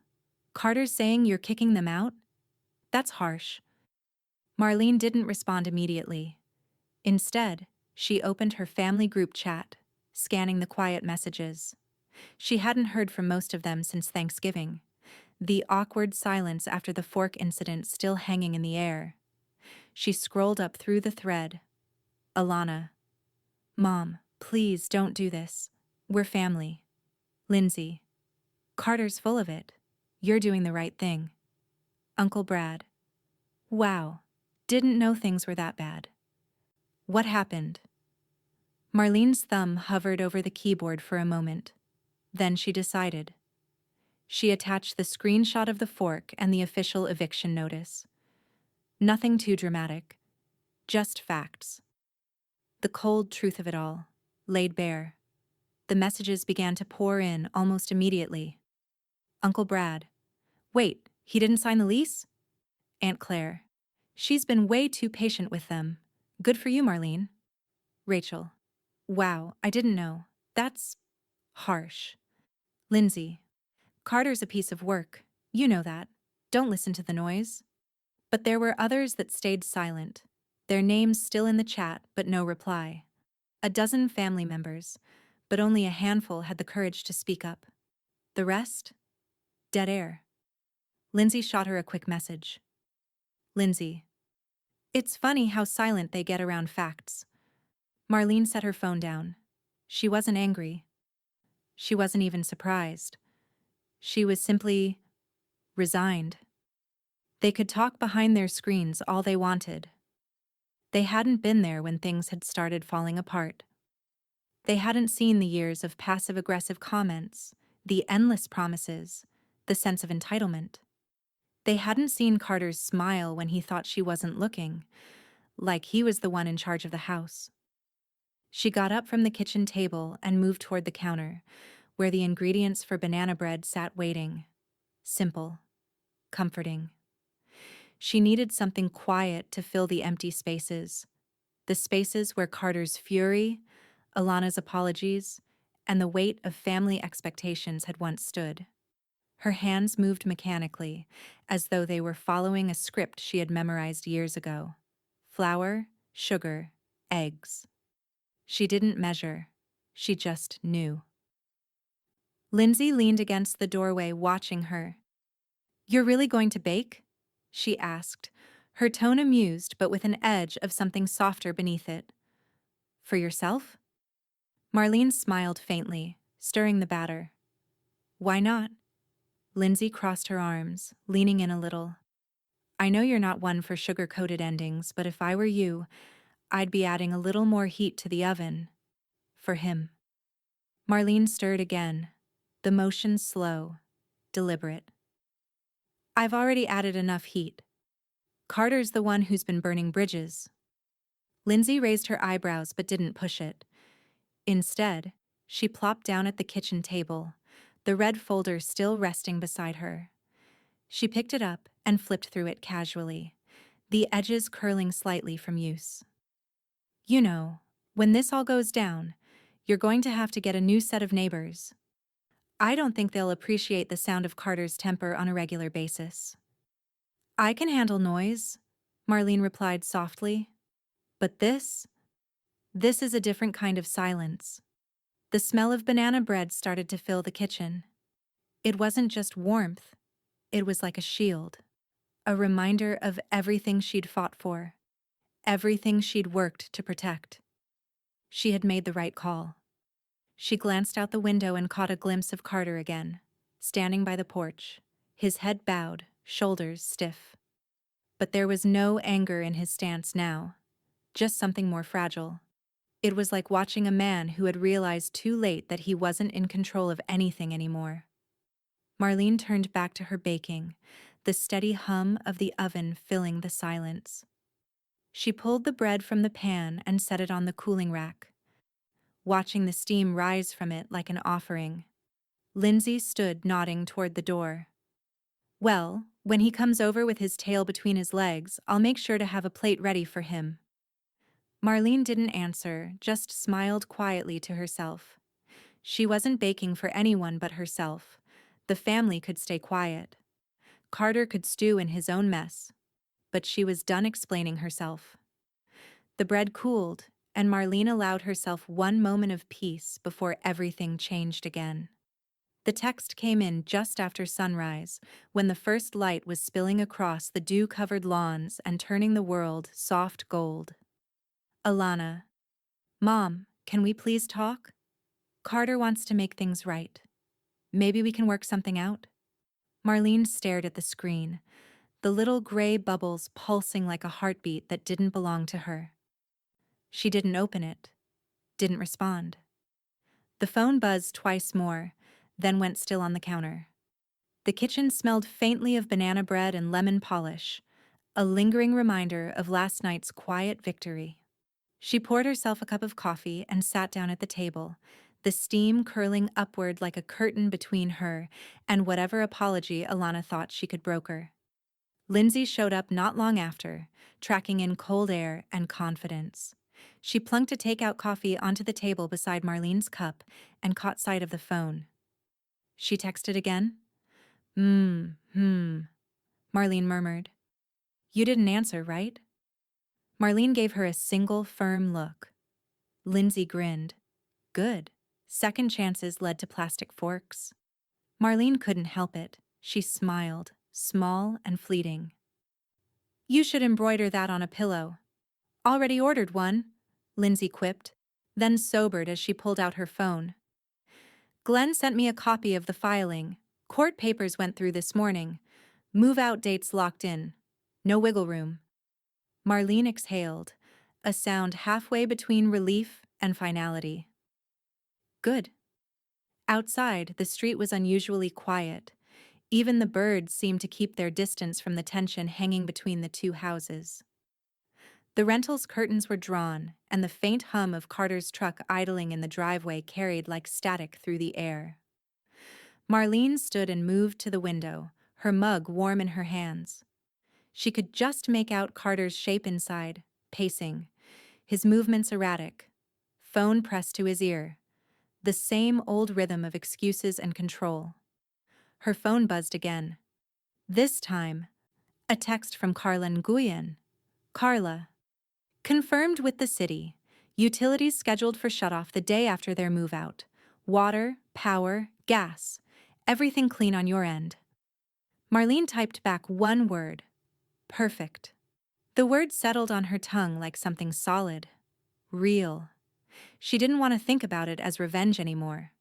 Carter's saying you're kicking them out? That's harsh." Marlene didn't respond immediately. Instead, she opened her family group chat, scanning the quiet messages. She hadn't heard from most of them since Thanksgiving, the awkward silence after the fork incident still hanging in the air. She scrolled up through the thread. Alana. "Mom, please don't do this. We're family." Lindsay. "Carter's full of it. You're doing the right thing." Uncle Brad. "Wow, didn't know things were that bad. What happened?" Marlene's thumb hovered over the keyboard for a moment. Then she decided. She attached the screenshot of the fork and the official eviction notice. Nothing too dramatic. Just facts. The cold truth of it all, laid bare. The messages began to pour in almost immediately. Uncle Brad. "Wait, he didn't sign the lease?" Aunt Claire. "She's been way too patient with them. Good for you, Marlene." Rachel. "Wow, I didn't know. That's harsh. Lindsay, Carter's a piece of work. You know that. Don't listen to the noise. But there were others that stayed silent, their names still in the chat, but no reply. A dozen family members, but only a handful had the courage to speak up. The rest? Dead air. Lindsay shot her a quick message. Lindsay. It's funny how silent they get around facts. Marlene set her phone down. She wasn't angry. She wasn't even surprised. She was simply resigned. They could talk behind their screens all they wanted. They hadn't been there when things had started falling apart. They hadn't seen the years of passive-aggressive comments, the endless promises, the sense of entitlement. They hadn't seen Carter's smile when he thought she wasn't looking, like he was the one in charge of the house. She got up from the kitchen table and moved toward the counter, where the ingredients for banana bread sat waiting. Simple, comforting. She needed something quiet to fill the empty spaces, the spaces where Carter's fury, Alana's apologies, and the weight of family expectations had once stood. Her hands moved mechanically, as though they were following a script she had memorized years ago. Flour, sugar, eggs. She didn't measure. She just knew. Lindsay leaned against the doorway, watching her. "You're really going to bake?" she asked, her tone amused but with an edge of something softer beneath it. "For yourself?" Marlene smiled faintly, stirring the batter. "Why not?" Lindsay crossed her arms, leaning in a little. "I know you're not one for sugar-coated endings, but if I were you, I'd be adding a little more heat to the oven. For him." Marlene stirred again, the motion slow, deliberate. "I've already added enough heat. Carter's the one who's been burning bridges." Lindsay raised her eyebrows but didn't push it. Instead, she plopped down at the kitchen table, the red folder still resting beside her. She picked it up and flipped through it casually, the edges curling slightly from use. "You know, when this all goes down, you're going to have to get a new set of neighbors. I don't think they'll appreciate the sound of Carter's temper on a regular basis." "I can handle noise," Marlene replied softly. "But this is a different kind of silence." The smell of banana bread started to fill the kitchen. It wasn't just warmth, it was like a shield, a reminder of everything she'd fought for, everything she'd worked to protect. She had made the right call. She glanced out the window and caught a glimpse of Carter again, standing by the porch, his head bowed, shoulders stiff. But there was no anger in his stance now, just something more fragile. It was like watching a man who had realized too late that he wasn't in control of anything anymore. Marlene turned back to her baking, the steady hum of the oven filling the silence. She pulled the bread from the pan and set it on the cooling rack, watching the steam rise from it like an offering. Lindsay stood nodding toward the door. "Well, when he comes over with his tail between his legs, I'll make sure to have a plate ready for him." Marlene didn't answer, just smiled quietly to herself. She wasn't baking for anyone but herself. The family could stay quiet. Carter could stew in his own mess. But she was done explaining herself. The bread cooled, and Marlene allowed herself one moment of peace before everything changed again. The text came in just after sunrise, when the first light was spilling across the dew-covered lawns and turning the world soft gold. "Alana. Mom, can we please talk? Carter wants to make things right. Maybe we can work something out?" Marlene stared at the screen, the little gray bubbles pulsing like a heartbeat that didn't belong to her. She didn't open it, didn't respond. The phone buzzed twice more, then went still on the counter. The kitchen smelled faintly of banana bread and lemon polish, a lingering reminder of last night's quiet victory. She poured herself a cup of coffee and sat down at the table, the steam curling upward like a curtain between her and whatever apology Alana thought she could broker. Lindsay showed up not long after, tracking in cold air and confidence. She plunked a takeout coffee onto the table beside Marlene's cup and caught sight of the phone. She texted again. Hmm. Marlene murmured. You didn't answer, right? Marlene gave her a single firm look. Lindsay grinned. Good. Second chances led to plastic forks. Marlene couldn't help it. She smiled, small and fleeting. You should embroider that on a pillow. Already ordered one, Lindsay quipped, then sobered as she pulled out her phone. Glenn sent me a copy of the filing. Court papers went through this morning. Move-out dates locked in. No wiggle room. Marlene exhaled, a sound halfway between relief and finality. Good. Outside, the street was unusually quiet. Even the birds seemed to keep their distance from the tension hanging between the two houses. The rental's curtains were drawn, and the faint hum of Carter's truck idling in the driveway carried like static through the air. Marlene stood and moved to the window, her mug warm in her hands. She could just make out Carter's shape inside, pacing, his movements erratic. Phone pressed to his ear. The same old rhythm of excuses and control. Her phone buzzed again. This time, a text from Carla Nguyen. Carla. Confirmed with the city. Utilities scheduled for shutoff the day after their move out. Water, power, gas. Everything clean on your end. Marlene typed back one word. Perfect. The word settled on her tongue like something solid. Real. She didn't want to think about it as revenge anymore.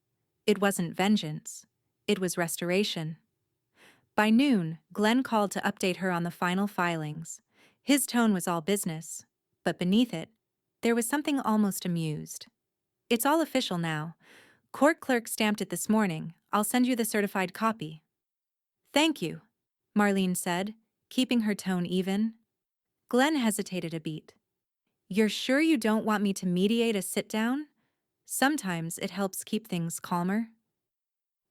It wasn't vengeance. It was restoration. By noon, Glenn called to update her on the final filings. His tone was all business, but beneath it, there was something almost amused. It's all official now. Court clerk stamped it this morning. I'll send you the certified copy. Thank you, Marlene said, keeping her tone even. Glenn hesitated a beat. You're sure you don't want me to mediate a sit-down? Sometimes it helps keep things calmer.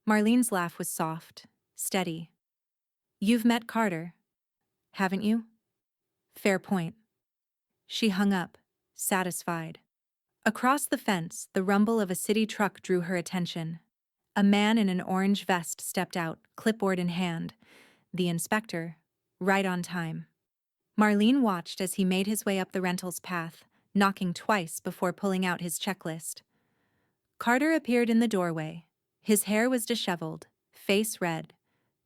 Marlene's laugh was soft, steady. You've met Carter, haven't you? Fair point. She hung up, satisfied. Across the fence, the rumble of a city truck drew her attention. A man in an orange vest stepped out, clipboard in hand. The inspector, right on time. Marlene watched as he made his way up the rental's path, knocking twice before pulling out his checklist. Carter appeared in the doorway. His hair was disheveled, face red,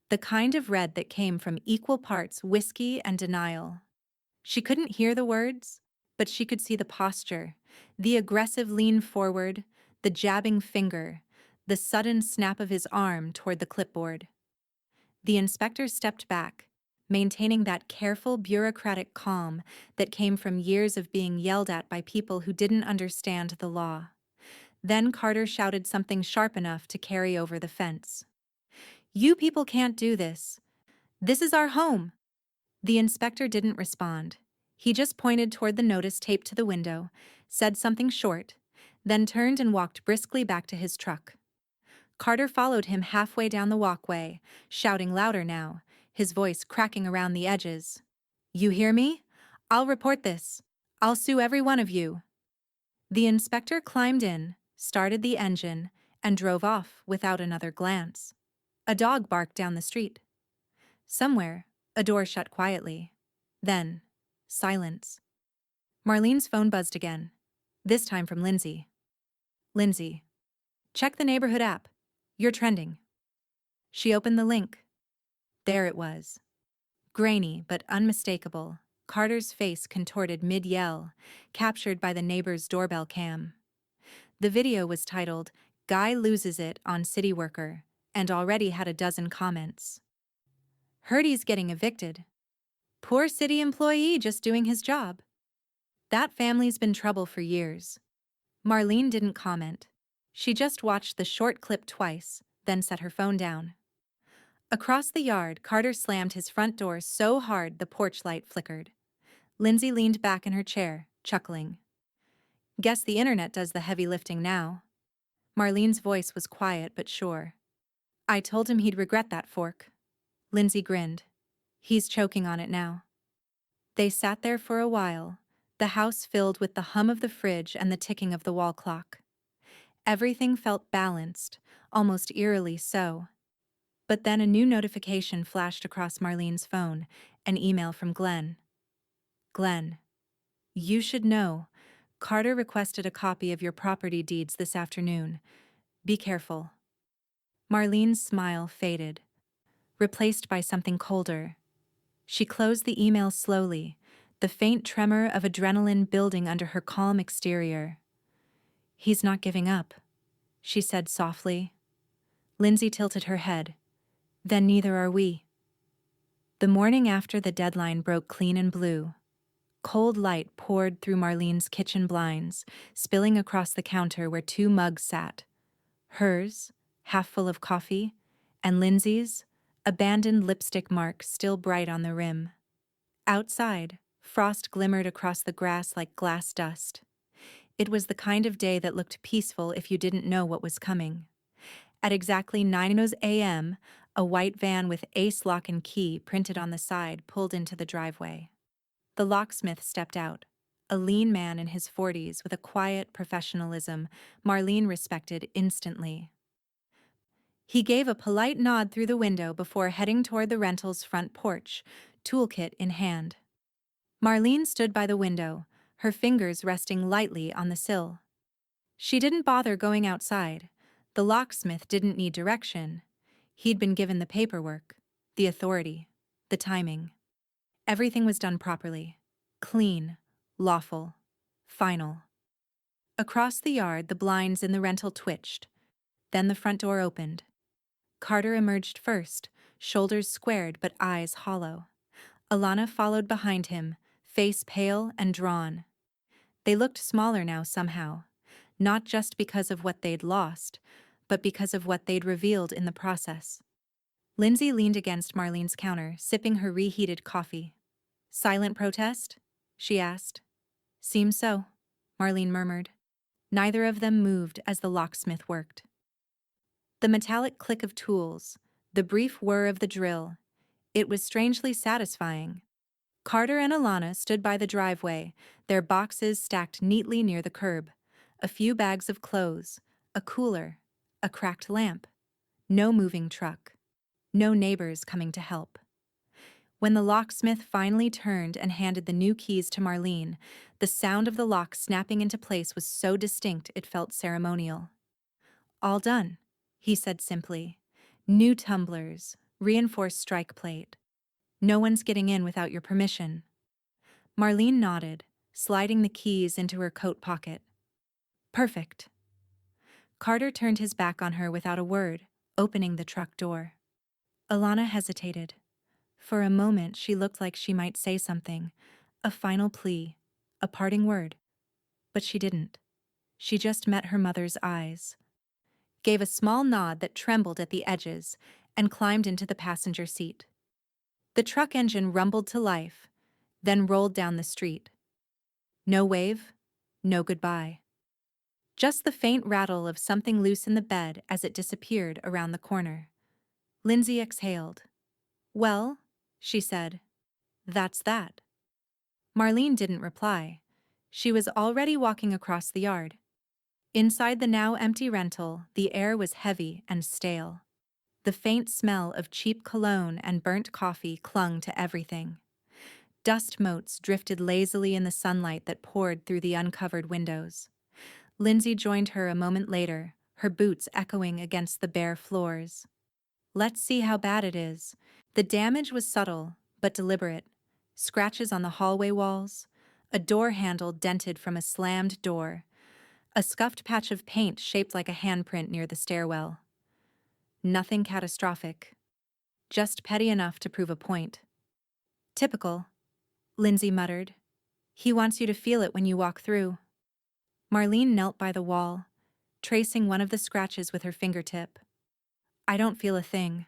the kind of red that came from equal parts whiskey and denial. She couldn't hear the words, but she could see the posture, the aggressive lean forward, the jabbing finger, the sudden snap of his arm toward the clipboard. The inspector stepped back, maintaining that careful bureaucratic calm that came from years of being yelled at by people who didn't understand the law. Then Carter shouted something sharp enough to carry over the fence. You people can't do this. This is our home. The inspector didn't respond. He just pointed toward the notice taped to the window, said something short, then turned and walked briskly back to his truck. Carter followed him halfway down the walkway, shouting louder now, his voice cracking around the edges. You hear me? I'll report this. I'll sue every one of you. The inspector climbed in, started the engine, and drove off without another glance. A dog barked down the street. Somewhere, a door shut quietly. Then, silence. Marlene's phone buzzed again, this time from Lindsay. Lindsay. Check the neighborhood app. You're trending. She opened the link. There it was. Grainy but unmistakable, Carter's face contorted mid-yell, captured by the neighbor's doorbell cam. The video was titled, Guy Loses It on City Worker, and already had a dozen comments. Heard he's getting evicted. Poor city employee just doing his job. That family's been trouble for years. Marlene didn't comment. She just watched the short clip twice, then set her phone down. Across the yard, Carter slammed his front door so hard the porch light flickered. Lindsay leaned back in her chair, chuckling. Guess the internet does the heavy lifting now. Marlene's voice was quiet but sure. I told him he'd regret that fork. Lindsay grinned. He's choking on it now. They sat there for a while, the house filled with the hum of the fridge and the ticking of the wall clock. Everything felt balanced, almost eerily so. But then a new notification flashed across Marlene's phone, an email from Glenn. Glenn, you should know. Carter requested a copy of your property deeds this afternoon. Be careful. Marlene's smile faded, replaced by something colder. She closed the email slowly, the faint tremor of adrenaline building under her calm exterior. He's not giving up, she said softly. Lindsay tilted her head. Then neither are we. The morning after the deadline broke clean and blue. Cold light poured through Marlene's kitchen blinds, spilling across the counter where two mugs sat. Hers, half full of coffee, and Lindsay's, abandoned lipstick mark still bright on the rim. Outside, frost glimmered across the grass like glass dust. It was the kind of day that looked peaceful if you didn't know what was coming. At exactly 9 a.m., a white van with Ace lock and key printed on the side pulled into the driveway. The locksmith stepped out, a lean man in his 40s with a quiet professionalism Marlene respected instantly. He gave a polite nod through the window before heading toward the rental's front porch, toolkit in hand. Marlene stood by the window, her fingers resting lightly on the sill. She didn't bother going outside. The locksmith didn't need direction. He'd been given the paperwork, the authority, the timing. Everything was done properly. Clean, lawful, final. Across the yard, the blinds in the rental twitched. Then the front door opened. Carter emerged first, shoulders squared but eyes hollow. Alana followed behind him, face pale and drawn. They looked smaller now somehow, not just because of what they'd lost, but because of what they'd revealed in the process. Lindsay leaned against Marlene's counter, sipping her reheated coffee. Silent protest? She asked. Seems so, Marlene murmured. Neither of them moved as the locksmith worked. The metallic click of tools, the brief whir of the drill. It was strangely satisfying. Carter and Alana stood by the driveway, their boxes stacked neatly near the curb. A few bags of clothes, a cooler, a cracked lamp. No moving truck. No neighbors coming to help. When the locksmith finally turned and handed the new keys to Marlene, the sound of the lock snapping into place was so distinct it felt ceremonial. All done, he said simply. New tumblers, reinforced strike plate. No one's getting in without your permission. Marlene nodded, sliding the keys into her coat pocket. Perfect. Carter turned his back on her without a word, opening the truck door. Alana hesitated. For a moment she looked like she might say something, a final plea, a parting word. But she didn't. She just met her mother's eyes, gave a small nod that trembled at the edges, and climbed into the passenger seat. The truck engine rumbled to life, then rolled down the street. No wave, no goodbye. Just the faint rattle of something loose in the bed as it disappeared around the corner. Lindsay exhaled. Well, she said, that's that. Marlene didn't reply. She was already walking across the yard. Inside the now empty rental, the air was heavy and stale. The faint smell of cheap cologne and burnt coffee clung to everything. Dust motes drifted lazily in the sunlight that poured through the uncovered windows. Lindsay joined her a moment later, her boots echoing against the bare floors. Let's see how bad it is. The damage was subtle, but deliberate. Scratches on the hallway walls, a door handle dented from a slammed door, a scuffed patch of paint shaped like a handprint near the stairwell. Nothing catastrophic. Just petty enough to prove a point. Typical, Lindsay muttered. He wants you to feel it when you walk through. Marlene knelt by the wall, tracing one of the scratches with her fingertip. I don't feel a thing,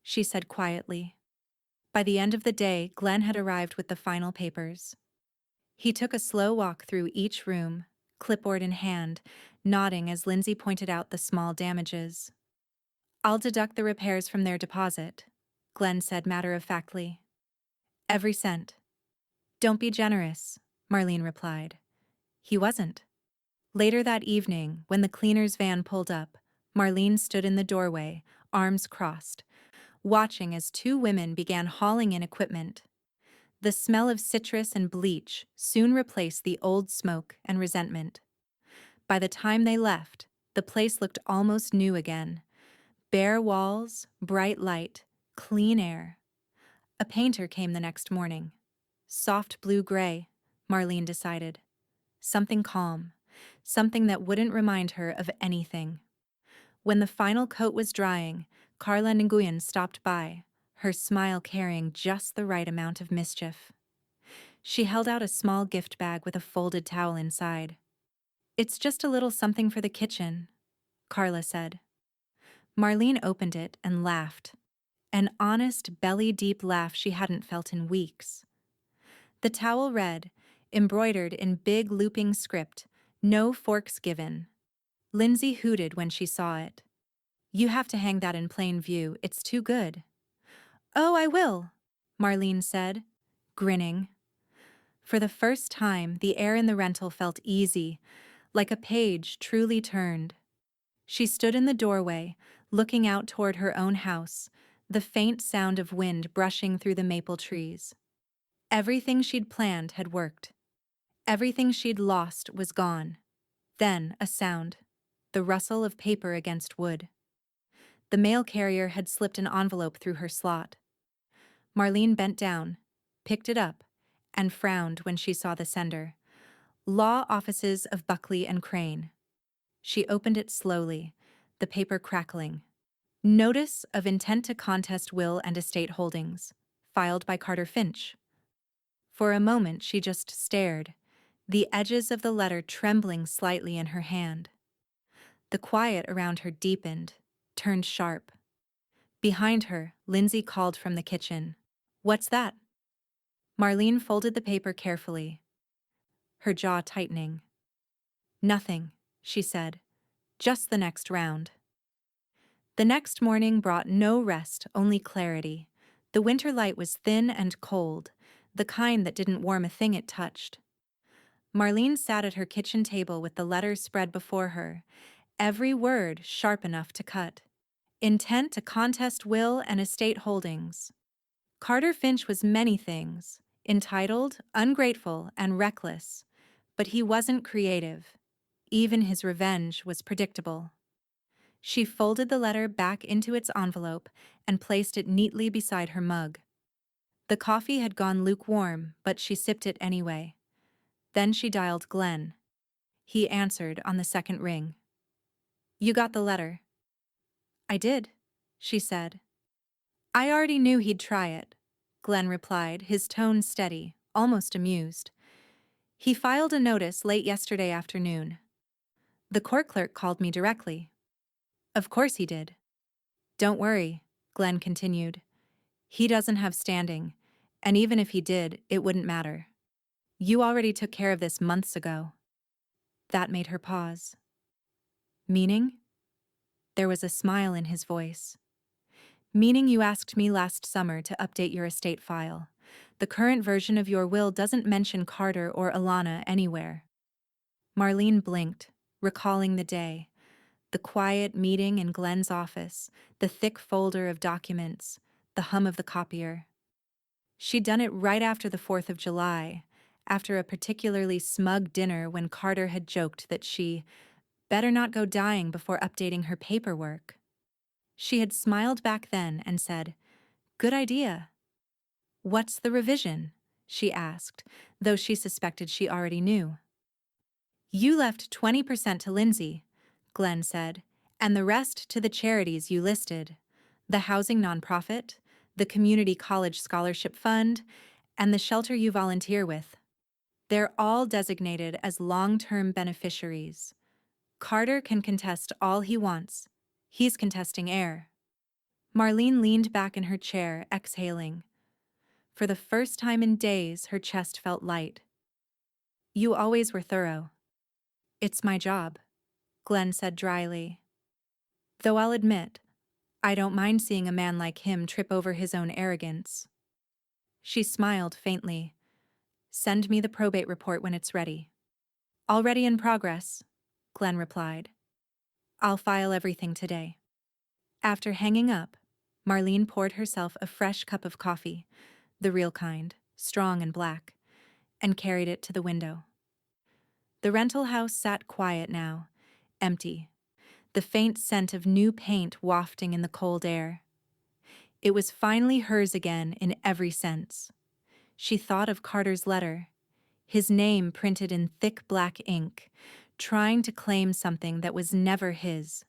she said quietly. By the end of the day, Glenn had arrived with the final papers. He took a slow walk through each room, clipboard in hand, nodding as Lindsay pointed out the small damages. I'll deduct the repairs from their deposit, Glenn said matter-of-factly. Every cent. Don't be generous, Marlene replied. He wasn't. Later that evening, when the cleaner's van pulled up, Marlene stood in the doorway, arms crossed, watching as two women began hauling in equipment. The smell of citrus and bleach soon replaced the old smoke and resentment. By the time they left, the place looked almost new again. Bare walls, bright light, clean air. A painter came the next morning. Soft blue-gray, Marlene decided. Something calm, something that wouldn't remind her of anything. When the final coat was drying, Carla Nguyen stopped by, her smile carrying just the right amount of mischief. She held out a small gift bag with a folded towel inside. It's just a little something for the kitchen, Carla said. Marlene opened it and laughed. An honest, belly-deep laugh she hadn't felt in weeks. The towel read, embroidered in big looping script, "No forks given." Lindsay hooted when she saw it. "You have to hang that in plain view, it's too good." "Oh, I will," Marlene said, grinning. For the first time, the air in the rental felt easy, like a page truly turned. She stood in the doorway, looking out toward her own house, the faint sound of wind brushing through the maple trees. Everything she'd planned had worked. Everything she'd lost was gone. Then a sound, the rustle of paper against wood. The mail carrier had slipped an envelope through her slot. Marlene bent down, picked it up, and frowned when she saw the sender. Law Offices of Buckley and Crane. She opened it slowly, the paper crackling. Notice of intent to contest will and estate holdings, filed by Carter Finch. For a moment she just stared, the edges of the letter trembling slightly in her hand. The quiet around her deepened, turned sharp. Behind her, Lindsay called from the kitchen. "What's that?" Marlene folded the paper carefully, her jaw tightening. "Nothing," she said. "Just the next round." The next morning brought no rest, only clarity. The winter light was thin and cold, the kind that didn't warm a thing it touched. Marlene sat at her kitchen table with the letters spread before her, every word sharp enough to cut. Intent to contest will and estate holdings. Carter Finch was many things, entitled, ungrateful, and reckless, but he wasn't creative. Even his revenge was predictable. She folded the letter back into its envelope and placed it neatly beside her mug. The coffee had gone lukewarm, but she sipped it anyway. Then she dialed Glenn. He answered on the second ring. "You got the letter?" "I did," she said. "I already knew he'd try it," Glenn replied, his tone steady, almost amused. "He filed a notice late yesterday afternoon. The court clerk called me directly." "Of course he did." "Don't worry," Glenn continued. "He doesn't have standing, and even if he did, it wouldn't matter. You already took care of this months ago." That made her pause. "Meaning?" There was a smile in his voice. "Meaning you asked me last summer to update your estate file. The current version of your will doesn't mention Carter or Alana anywhere." Marlene blinked, recalling the day. The quiet meeting in Glenn's office, the thick folder of documents, the hum of the copier. She'd done it right after the 4th of July, after a particularly smug dinner when Carter had joked that she better not go dying before updating her paperwork. She had smiled back then and said, "Good idea." "What's the revision?" she asked, though she suspected she already knew. "You left 20% to Lindsay," Glenn said, "and the rest to the charities you listed. The housing nonprofit, the community college scholarship fund, and the shelter you volunteer with. They're all designated as long-term beneficiaries. Carter can contest all he wants. He's contesting heir." Marlene leaned back in her chair, exhaling. For the first time in days, her chest felt light. "You always were thorough." "It's my job," Glenn said dryly. "Though I'll admit, I don't mind seeing a man like him trip over his own arrogance." She smiled faintly. Send me the probate report when it's ready. Already in progress, Glenn replied. I'll file everything today. After hanging up, Marlene poured herself a fresh cup of coffee, the real kind, strong and black, and carried it to the window. The rental house sat quiet now, empty, the faint scent of new paint wafting in the cold air. It was finally hers again in every sense. She thought of Carter's letter, his name printed in thick black ink, trying to claim something that was never his.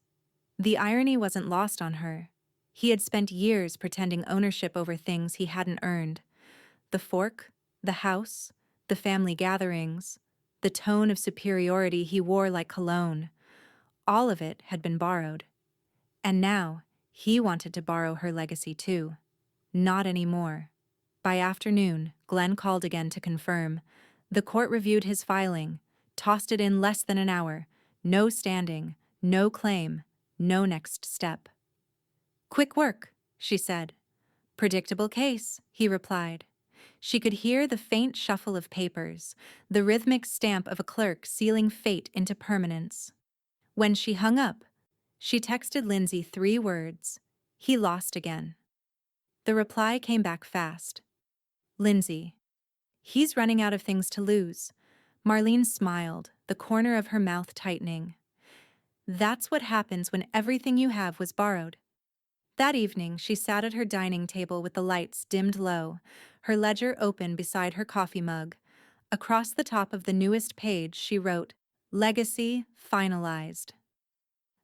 The irony wasn't lost on her. He had spent years pretending ownership over things he hadn't earned. The fork, the house, the family gatherings, the tone of superiority he wore like cologne. All of it had been borrowed. And now, he wanted to borrow her legacy too. Not anymore. By afternoon, Glenn called again to confirm. The court reviewed his filing, tossed it in less than an hour. No standing, no claim, no next step. Quick work, she said. Predictable case, he replied. She could hear the faint shuffle of papers, the rhythmic stamp of a clerk sealing fate into permanence. When she hung up, she texted Lindsay 3 words. He lost again. The reply came back fast. Lindsay. He's running out of things to lose. Marlene smiled, the corner of her mouth tightening. That's what happens when everything you have was borrowed. That evening, she sat at her dining table with the lights dimmed low, her ledger open beside her coffee mug. Across the top of the newest page, she wrote, Legacy finalized.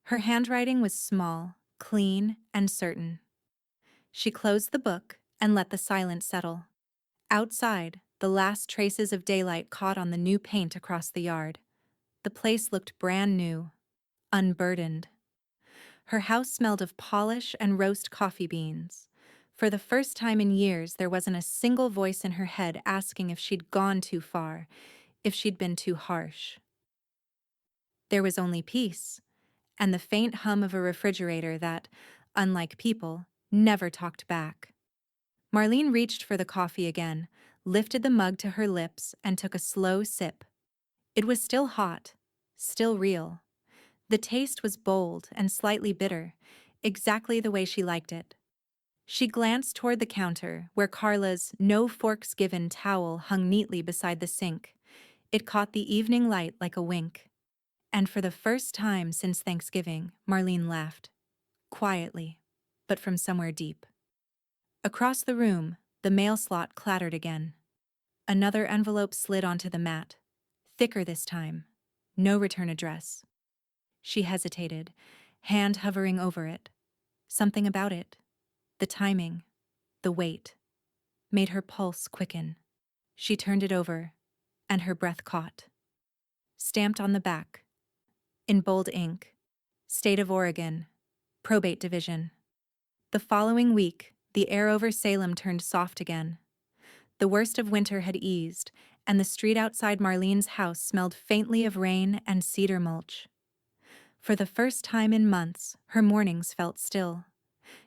Her handwriting was small, clean, and certain. She closed the book and let the silence settle. Outside, the last traces of daylight caught on the new paint across the yard. The place looked brand new, unburdened. Her house smelled of polish and roast coffee beans. For the first time in years, there wasn't a single voice in her head asking if she'd gone too far, if she'd been too harsh. There was only peace, and the faint hum of a refrigerator that, unlike people, never talked back. Marlene reached for the coffee again, lifted the mug to her lips, and took a slow sip. It was still hot, still real. The taste was bold and slightly bitter, exactly the way she liked it. She glanced toward the counter, where Carla's "no forks given" towel hung neatly beside the sink. It caught the evening light like a wink. And for the first time since Thanksgiving, Marlene laughed. Quietly, but from somewhere deep. Across the room, the mail slot clattered again. Another envelope slid onto the mat. Thicker this time. No return address. She hesitated, hand hovering over it. Something about it, the timing, the weight, made her pulse quicken. She turned it over, and her breath caught. Stamped on the back, in bold ink, State of Oregon, Probate Division. The following week, the air over Salem turned soft again. The worst of winter had eased, and the street outside Marlene's house smelled faintly of rain and cedar mulch. For the first time in months, her mornings felt still.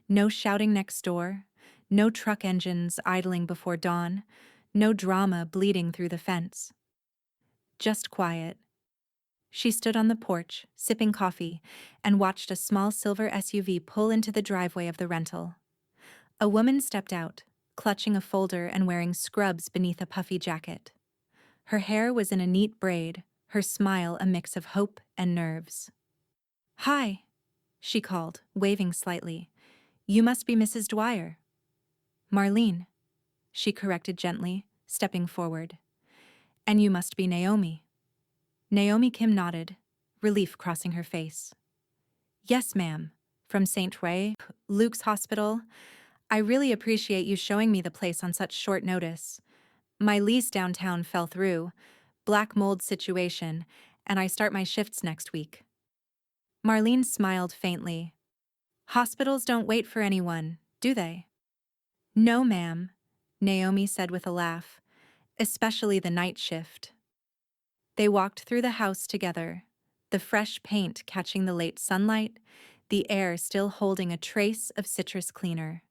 No shouting next door, no truck engines idling before dawn, no drama bleeding through the fence. Just quiet. She stood on the porch, sipping coffee, and watched a small silver SUV pull into the driveway of the rental. A woman stepped out, clutching a folder and wearing scrubs beneath a puffy jacket. Her hair was in a neat braid, her smile a mix of hope and nerves. "Hi," she called, waving slightly. "You must be Mrs. Dwyer." "Marlene," she corrected gently, stepping forward. "And you must be Naomi." Naomi Kim nodded, relief crossing her face. "Yes, ma'am. From St. Ray, Luke's Hospital. I really appreciate you showing me the place on such short notice. My lease downtown fell through, black mold situation, and I start my shifts next week." Marlene smiled faintly. "Hospitals don't wait for anyone, do they?" "No, ma'am," Naomi said with a laugh, "especially the night shift." They walked through the house together, the fresh paint catching the late sunlight, the air still holding a trace of citrus cleaner.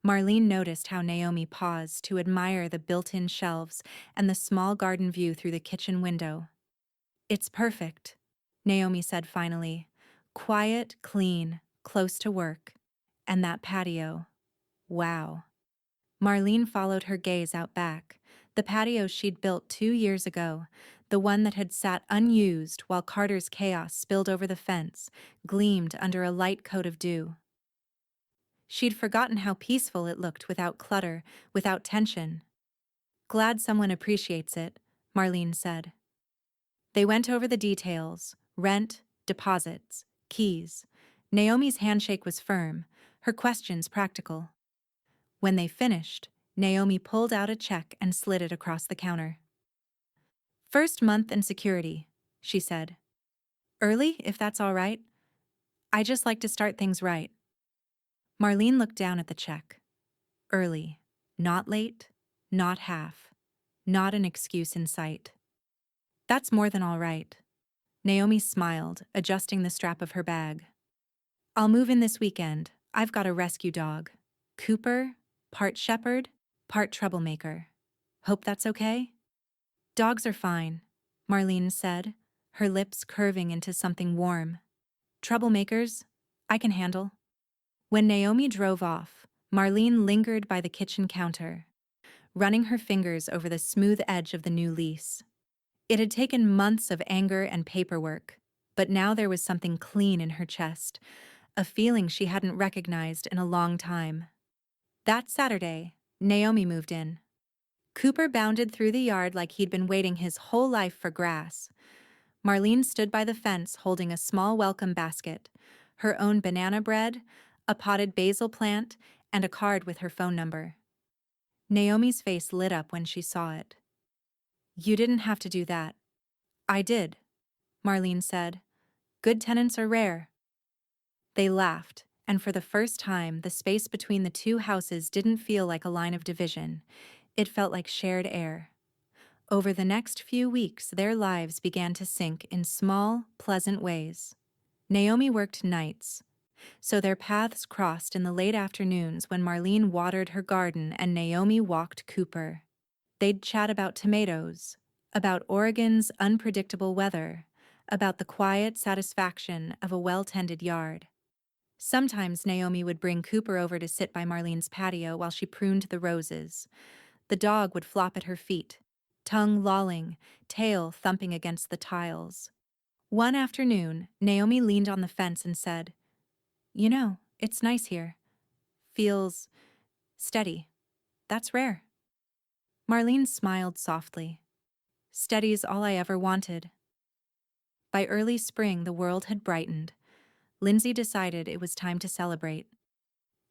Marlene noticed how Naomi paused to admire the built-in shelves and the small garden view through the kitchen window. "It's perfect," Naomi said finally. "Quiet, clean, close to work. And that patio. Wow." Marlene followed her gaze out back. The patio she'd built 2 years ago, the one that had sat unused while Carter's chaos spilled over the fence, gleamed under a light coat of dew. She'd forgotten how peaceful it looked without clutter, without tension. "Glad someone appreciates it," Marlene said. They went over the details: rent, deposits, keys. Naomi's handshake was firm, her questions practical. When they finished, Naomi pulled out a check and slid it across the counter. "First month and security," she said. "Early, if that's all right. I just like to start things right." Marlene looked down at the check. Early. Not late, not half, not an excuse in sight. "That's more than all right." Naomi smiled, adjusting the strap of her bag. "I'll move in this weekend. I've got a rescue dog. Cooper, part shepherd, part troublemaker. Hope that's okay?" "Dogs are fine," Marlene said, her lips curving into something warm. "Troublemakers, I can handle." When Naomi drove off, Marlene lingered by the kitchen counter, running her fingers over the smooth edge of the new lease. It had taken months of anger and paperwork, but now there was something clean in her chest, a feeling she hadn't recognized in a long time. That Saturday, Naomi moved in. Cooper bounded through the yard like he'd been waiting his whole life for grass. Marlene stood by the fence holding a small welcome basket, her own banana bread, a potted basil plant, and a card with her phone number. Naomi's face lit up when she saw it. "You didn't have to do that." "I did," Marlene said. "Good tenants are rare." They laughed, and for the first time, the space between the two houses didn't feel like a line of division. It felt like shared air. Over the next few weeks, their lives began to sync in small, pleasant ways. Naomi worked nights, so their paths crossed in the late afternoons when Marlene watered her garden and Naomi walked Cooper. They'd chat about tomatoes, about Oregon's unpredictable weather, about the quiet satisfaction of a well-tended yard. Sometimes Naomi would bring Cooper over to sit by Marlene's patio while she pruned the roses. The dog would flop at her feet, tongue lolling, tail thumping against the tiles. One afternoon, Naomi leaned on the fence and said, "You know, it's nice here. Feels steady. That's rare." Marlene smiled softly. "Steady's all I ever wanted." By early spring, the world had brightened. Lindsay decided it was time to celebrate.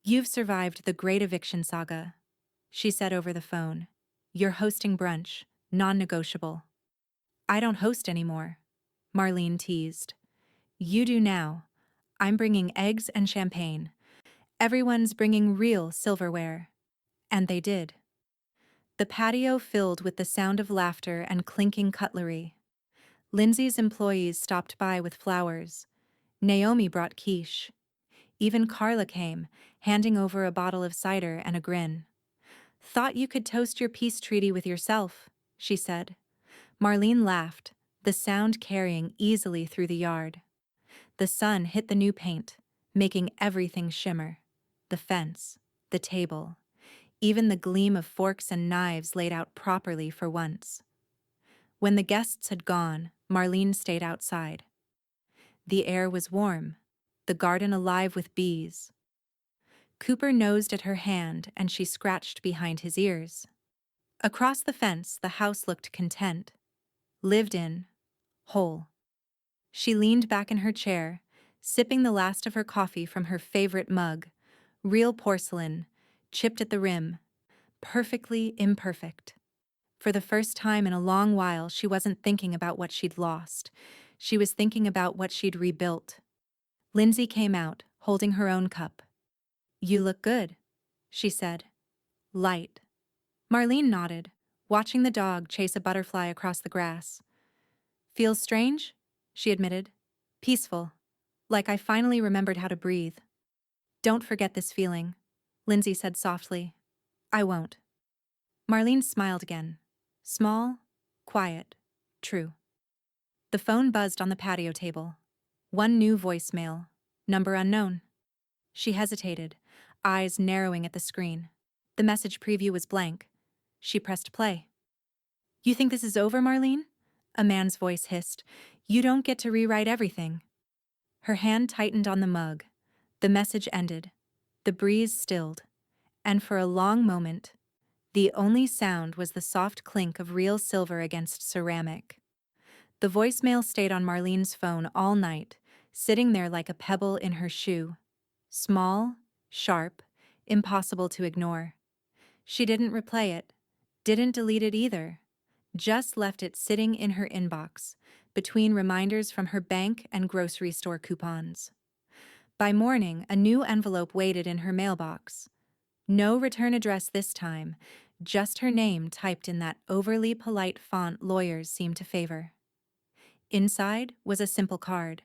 "You've survived the great eviction saga," she said over the phone. "You're hosting brunch, non-negotiable." "I don't host anymore," Marlene teased. "You do now. I'm bringing eggs and champagne. Everyone's bringing real silverware." And they did. The patio filled with the sound of laughter and clinking cutlery. Lindsay's employees stopped by with flowers. Naomi brought quiche. Even Carla came, handing over a bottle of cider and a grin. "Thought you could toast your peace treaty with yourself," she said. Marlene laughed, the sound carrying easily through the yard. The sun hit the new paint, making everything shimmer. The fence, the table, even the gleam of forks and knives laid out properly for once. When the guests had gone, Marlene stayed outside. The air was warm, the garden alive with bees. Cooper nosed at her hand and she scratched behind his ears. Across the fence, the house looked content. Lived in, whole. She leaned back in her chair, sipping the last of her coffee from her favorite mug, real porcelain, chipped at the rim, perfectly imperfect. For the first time in a long while, she wasn't thinking about what she'd lost. She was thinking about what she'd rebuilt. Lindsay came out, holding her own cup. "You look good," she said. "Light." Marlene nodded, watching the dog chase a butterfly across the grass. "Feels strange?" she admitted. "Peaceful. Like I finally remembered how to breathe." "Don't forget this feeling," Lindsay said softly. I won't. Marlene smiled again. Small, quiet, true. The phone buzzed on the patio table. One new voicemail. Number unknown. She hesitated, eyes narrowing at the screen. The message preview was blank. She pressed play. You think this is over, Marlene? A man's voice hissed. You don't get to rewrite everything. Her hand tightened on the mug. The message ended. The breeze stilled. And for a long moment, the only sound was the soft clink of real silver against ceramic. The voicemail stayed on Marlene's phone all night, sitting there like a pebble in her shoe. Small, sharp, impossible to ignore. She didn't replay it, didn't delete it either, just left it sitting in her inbox, between reminders from her bank and grocery store coupons. By morning, a new envelope waited in her mailbox. No return address this time, just her name typed in that overly polite font lawyers seem to favor. Inside was a simple card.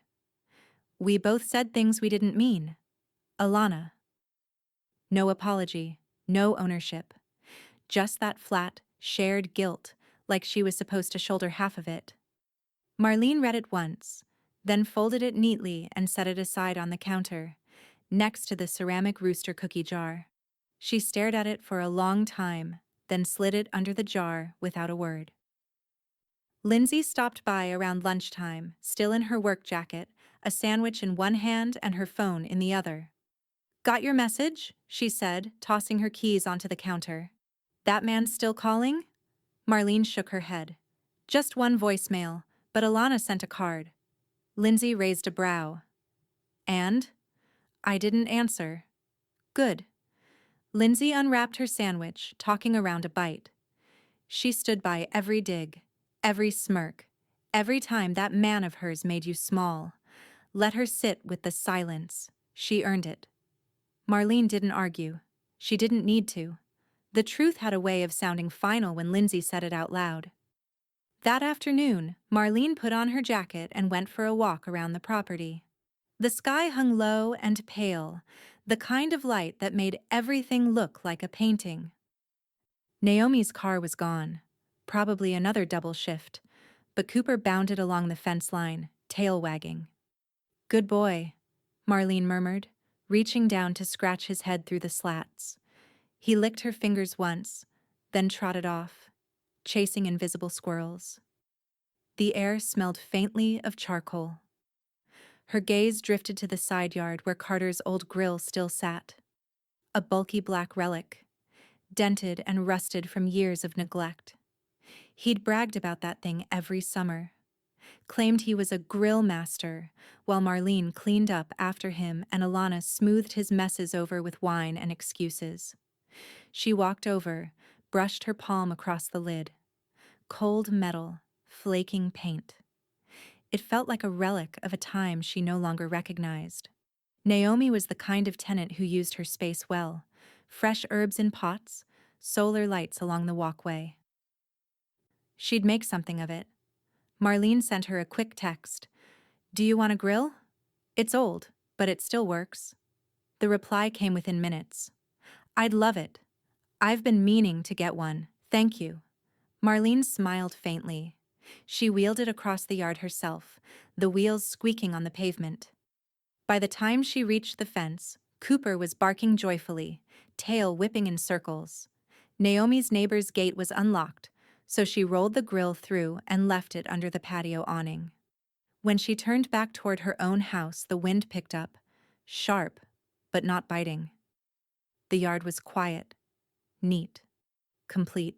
We both said things we didn't mean. Alana. No apology, no ownership. Just that flat, shared guilt, like she was supposed to shoulder half of it. Marlene read it once, then folded it neatly and set it aside on the counter, next to the ceramic rooster cookie jar. She stared at it for a long time, then slid it under the jar without a word. Lindsay stopped by around lunchtime, still in her work jacket, a sandwich in one hand and her phone in the other. Got your message? She said, tossing her keys onto the counter. That man still calling? Marlene shook her head. Just one voicemail, but Alana sent a card. Lindsay raised a brow. And? I didn't answer. Good. Lindsay unwrapped her sandwich, talking around a bite. She stood by every dig, every smirk, every time that man of hers made you small. Let her sit with the silence. She earned it. Marlene didn't argue. She didn't need to. The truth had a way of sounding final when Lindsay said it out loud. That afternoon, Marlene put on her jacket and went for a walk around the property. The sky hung low and pale, the kind of light that made everything look like a painting. Naomi's car was gone, probably another double shift, but Cooper bounded along the fence line, tail wagging. Good boy, Marlene murmured, reaching down to scratch his head through the slats. He licked her fingers once, then trotted off, chasing invisible squirrels. The air smelled faintly of charcoal. Her gaze drifted to the side yard where Carter's old grill still sat. A bulky black relic, dented and rusted from years of neglect. He'd bragged about that thing every summer, claimed he was a grill master, while Marlene cleaned up after him and Alana smoothed his messes over with wine and excuses. She walked over, brushed her palm across the lid. Cold metal, flaking paint. It felt like a relic of a time she no longer recognized. Naomi was the kind of tenant who used her space well. Fresh herbs in pots, solar lights along the walkway. She'd make something of it. Marlene sent her a quick text. Do you want a grill? It's old, but it still works. The reply came within minutes. I'd love it. I've been meaning to get one, thank you. Marlene smiled faintly. She wheeled it across the yard herself, the wheels squeaking on the pavement. By the time she reached the fence, Cooper was barking joyfully, tail whipping in circles. Naomi's neighbor's gate was unlocked, so she rolled the grill through and left it under the patio awning. When she turned back toward her own house, the wind picked up, sharp, but not biting. The yard was quiet, neat, complete.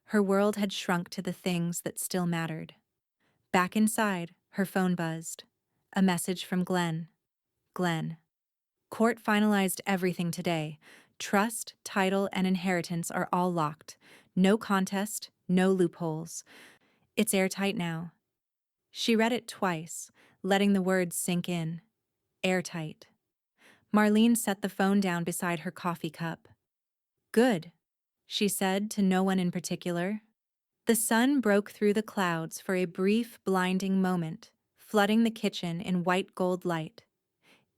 Her world had shrunk to the things that still mattered. Back inside, her phone buzzed. A message from Glenn. Glenn. Court finalized everything today. Trust, title, and inheritance are all locked. No contest, no loopholes. It's airtight now. She read it twice, letting the words sink in. Airtight. Marlene set the phone down beside her coffee cup. Good, she said to no one in particular. The sun broke through the clouds for a brief, blinding moment, flooding the kitchen in white gold light.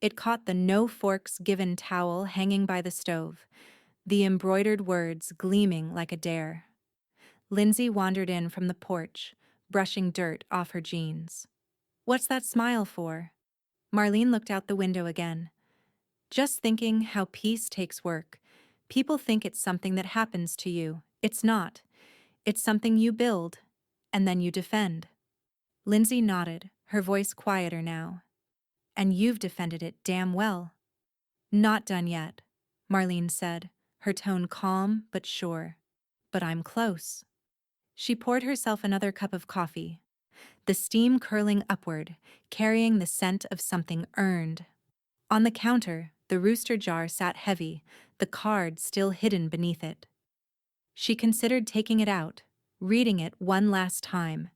It caught the no forks given towel hanging by the stove, the embroidered words gleaming like a dare. Lindsay wandered in from the porch, brushing dirt off her jeans. "What's that smile for?" Marlene looked out the window again. "Just thinking how peace takes work. People think it's something that happens to you. It's not. It's something you build, and then you defend." Lindsay nodded, her voice quieter now. "And you've defended it damn well." "Not done yet," Marlene said, her tone calm but sure. "But I'm close." She poured herself another cup of coffee, the steam curling upward, carrying the scent of something earned. On the counter, the rooster jar sat heavy, the card still hidden beneath it. She considered taking it out, reading it one last time,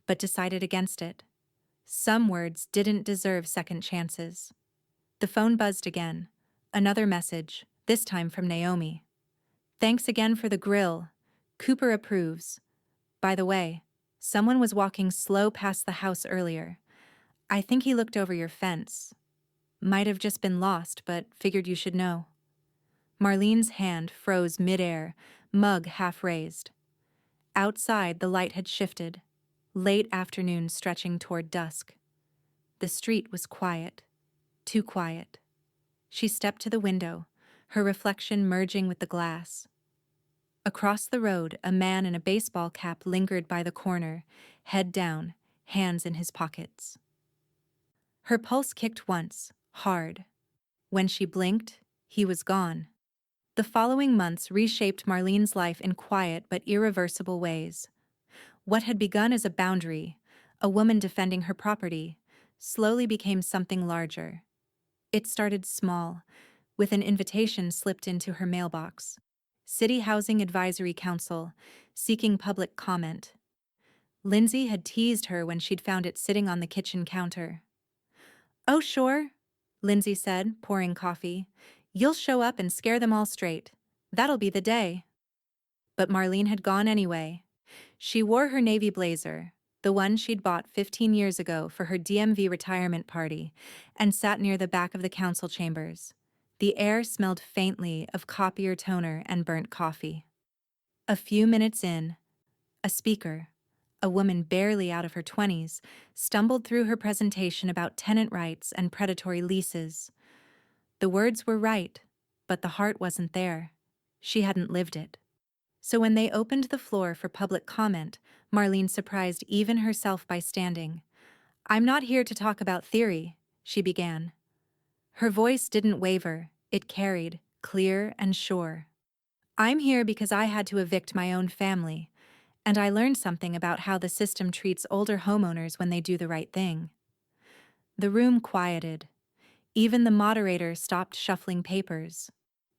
but decided against it. Some words didn't deserve second chances. The phone buzzed again. Another message, this time from Naomi. "Thanks again for the grill. Cooper approves. By the way, someone was walking slow past the house earlier. I think he looked over your fence. Might have just been lost, but figured you should know." Marlene's hand froze midair, mug half raised. Outside, the light had shifted, late afternoon stretching toward dusk. The street was quiet, too quiet. She stepped to the window, her reflection merging with the glass. Across the road, a man in a baseball cap lingered by the corner, head down, hands in his pockets. Her pulse kicked once, hard. When she blinked, he was gone. The following months reshaped Marlene's life in quiet but irreversible ways. What had begun as a boundary, a woman defending her property, slowly became something larger. It started small, with an invitation slipped into her mailbox. City Housing Advisory Council, seeking public comment. Lindsay had teased her when she'd found it sitting on the kitchen counter. "Oh, sure," Lindsay said, pouring coffee. "You'll show up and scare them all straight. That'll be the day." But Marlene had gone anyway. She wore her navy blazer, the one she'd bought 15 years ago for her DMV retirement party, and sat near the back of the council chambers. The air smelled faintly of copier toner and burnt coffee. A few minutes in, a speaker, a woman barely out of her 20s, stumbled through her presentation about tenant rights and predatory leases. The words were right, but the heart wasn't there. She hadn't lived it. So when they opened the floor for public comment, Marlene surprised even herself by standing. "I'm not here to talk about theory," she began. Her voice didn't waver, it carried, clear and sure. "I'm here because I had to evict my own family, and I learned something about how the system treats older homeowners when they do the right thing." The room quieted. Even the moderator stopped shuffling papers.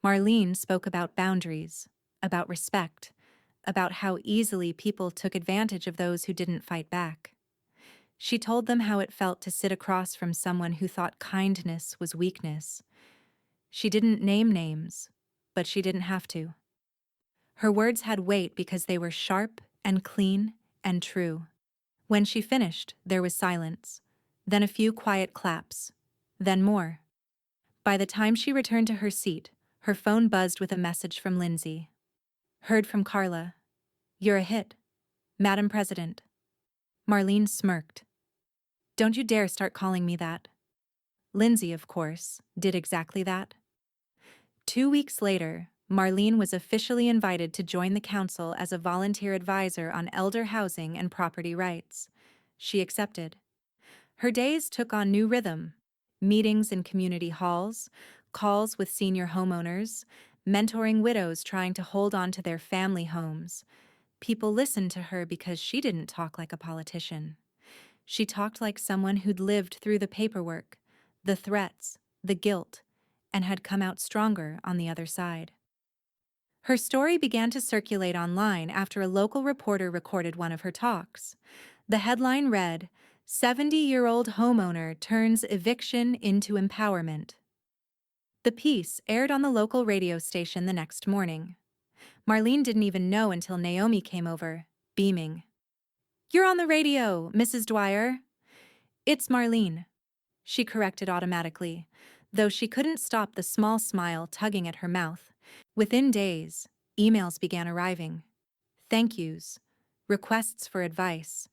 Marlene spoke about boundaries, about respect, about how easily people took advantage of those who didn't fight back. She told them how it felt to sit across from someone who thought kindness was weakness. She didn't name names, but she didn't have to. Her words had weight because they were sharp and clean and true. When she finished, there was silence, then a few quiet claps, then more. By the time she returned to her seat, her phone buzzed with a message from Lindsay. "Heard from Carla. You're a hit, Madam President." Marlene smirked. "Don't you dare start calling me that." Lindsay, of course, did exactly that. 2 weeks later, Marlene was officially invited to join the council as a volunteer advisor on elder housing and property rights. She accepted. Her days took on new rhythm. Meetings in community halls, calls with senior homeowners, mentoring widows trying to hold on to their family homes. People listened to her because she didn't talk like a politician. She talked like someone who'd lived through the paperwork, the threats, the guilt, and had come out stronger on the other side. Her story began to circulate online after a local reporter recorded one of her talks. The headline read, "70-year-old homeowner turns eviction into empowerment." The piece aired on the local radio station the next morning. Marlene didn't even know until Naomi came over, beaming. "You're on the radio, Mrs. Dwyer." "It's Marlene." she corrected automatically, though she couldn't stop the small smile tugging at her mouth. Within days, emails began arriving. Thank yous, requests for advice,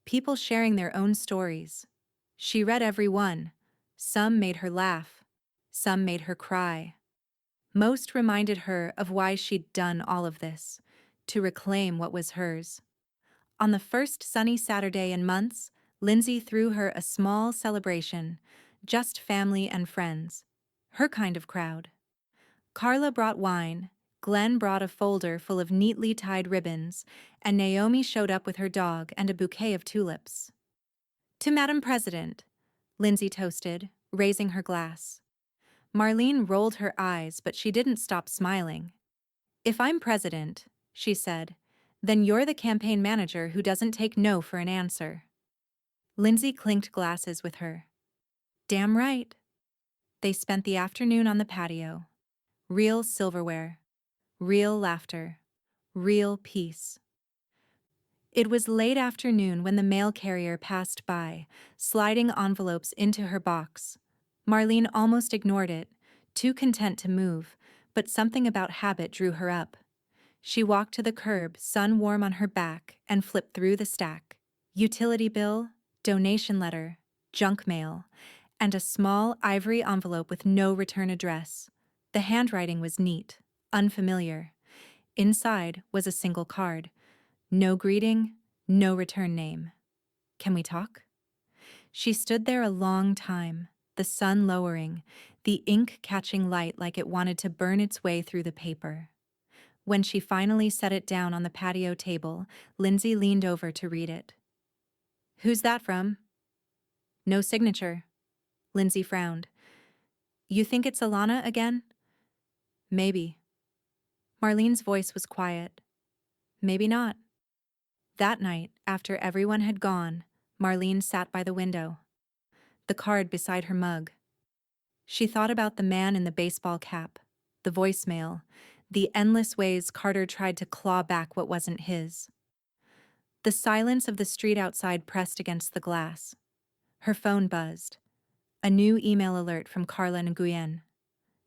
people sharing their own stories. She read every one. Some made her laugh. Some made her cry. Most reminded her of why she'd done all of this, to reclaim what was hers. On the first sunny Saturday in months, Lindsay threw her a small celebration, just family and friends. Her kind of crowd. Carla brought wine, Glenn brought a folder full of neatly tied ribbons, and Naomi showed up with her dog and a bouquet of tulips. To Madam President, Lindsay toasted, raising her glass. Marlene rolled her eyes, but she didn't stop smiling. If I'm president, she said, then you're the campaign manager who doesn't take no for an answer. Lindsay clinked glasses with her. Damn right. They spent the afternoon on the patio. Real silverware. Real laughter. Real peace. It was late afternoon when the mail carrier passed by, sliding envelopes into her box. Marlene almost ignored it, too content to move, but something about habit drew her up. She walked to the curb, sun warm on her back, and flipped through the stack. Utility bill, donation letter, junk mail, and a small ivory envelope with no return address. The handwriting was neat, unfamiliar. Inside was a single card. No greeting, no return name. Can we talk? She stood there a long time, the sun lowering, the ink catching light like it wanted to burn its way through the paper. When she finally set it down on the patio table, Lindsay leaned over to read it. Who's that from? No signature. Lindsay frowned. You think it's Alana again? Maybe. Marlene's voice was quiet. Maybe not. That night, after everyone had gone, Marlene sat by the window, the card beside her mug. She thought about the man in the baseball cap, the voicemail, the endless ways Carter tried to claw back what wasn't his. The silence of the street outside pressed against the glass. Her phone buzzed. A new email alert from Carla Nguyen.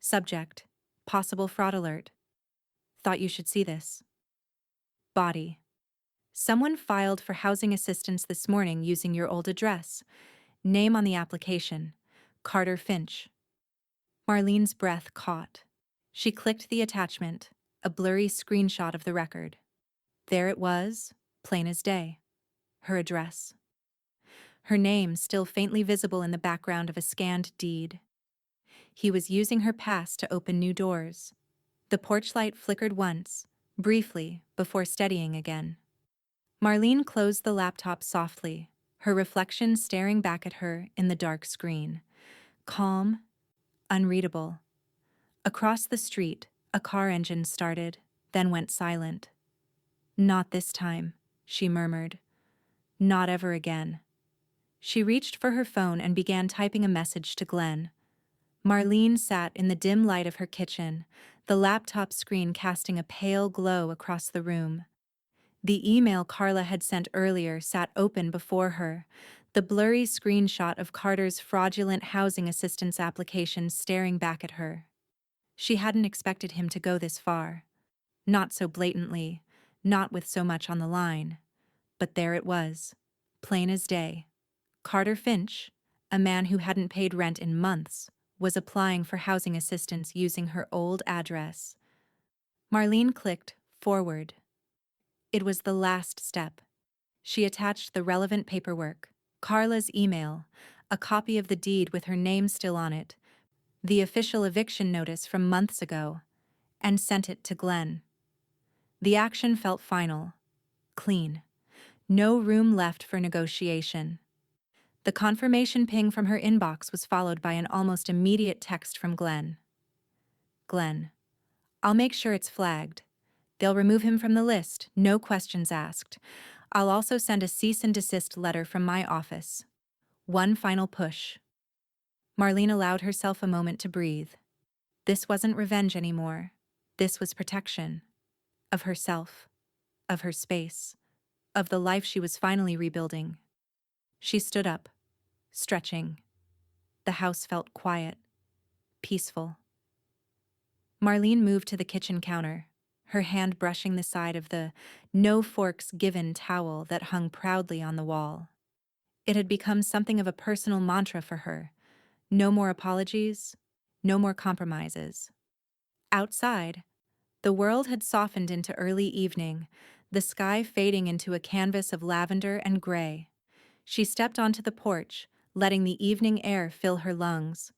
Subject: possible fraud alert. Thought you should see this. Body: someone filed for housing assistance this morning using your old address. Name on the application: Carter Finch. Marlene's breath caught. She clicked the attachment, a blurry screenshot of the record. There it was, plain as day. Her address. Her name still faintly visible in the background of a scanned deed. He was using her past to open new doors. The porch light flickered once, briefly, before steadying again. Marlene closed the laptop softly, her reflection staring back at her in the dark screen. Calm, unreadable. Across the street, a car engine started, then went silent. Not this time, she murmured. Not ever again. She reached for her phone and began typing a message to Glenn. Marlene sat in the dim light of her kitchen, the laptop screen casting a pale glow across the room. The email Carla had sent earlier sat open before her, the blurry screenshot of Carter's fraudulent housing assistance application staring back at her. She hadn't expected him to go this far. Not so blatantly, not with so much on the line. But there it was, plain as day. Carter Finch, a man who hadn't paid rent in months, was applying for housing assistance using her old address. Marlene clicked forward. It was the last step. She attached the relevant paperwork, Carla's email, a copy of the deed with her name still on it, the official eviction notice from months ago, and sent it to Glenn. The action felt final, clean. No room left for negotiation. The confirmation ping from her inbox was followed by an almost immediate text from Glenn. Glenn, I'll make sure it's flagged. They'll remove him from the list, no questions asked. I'll also send a cease and desist letter from my office. One final push. Marlene allowed herself a moment to breathe. This wasn't revenge anymore. This was protection. Of herself. Of her space. Of the life she was finally rebuilding. She stood up, stretching. the house felt quiet, peaceful. Marlene moved to the kitchen counter, her hand brushing the side of the "no forks given" towel that hung proudly on the wall. It had become something of a personal mantra for her. No more apologies, no more compromises. Outside, the world had softened into early evening, the sky fading into a canvas of lavender and gray. She stepped onto the porch, letting the evening air fill her lungs.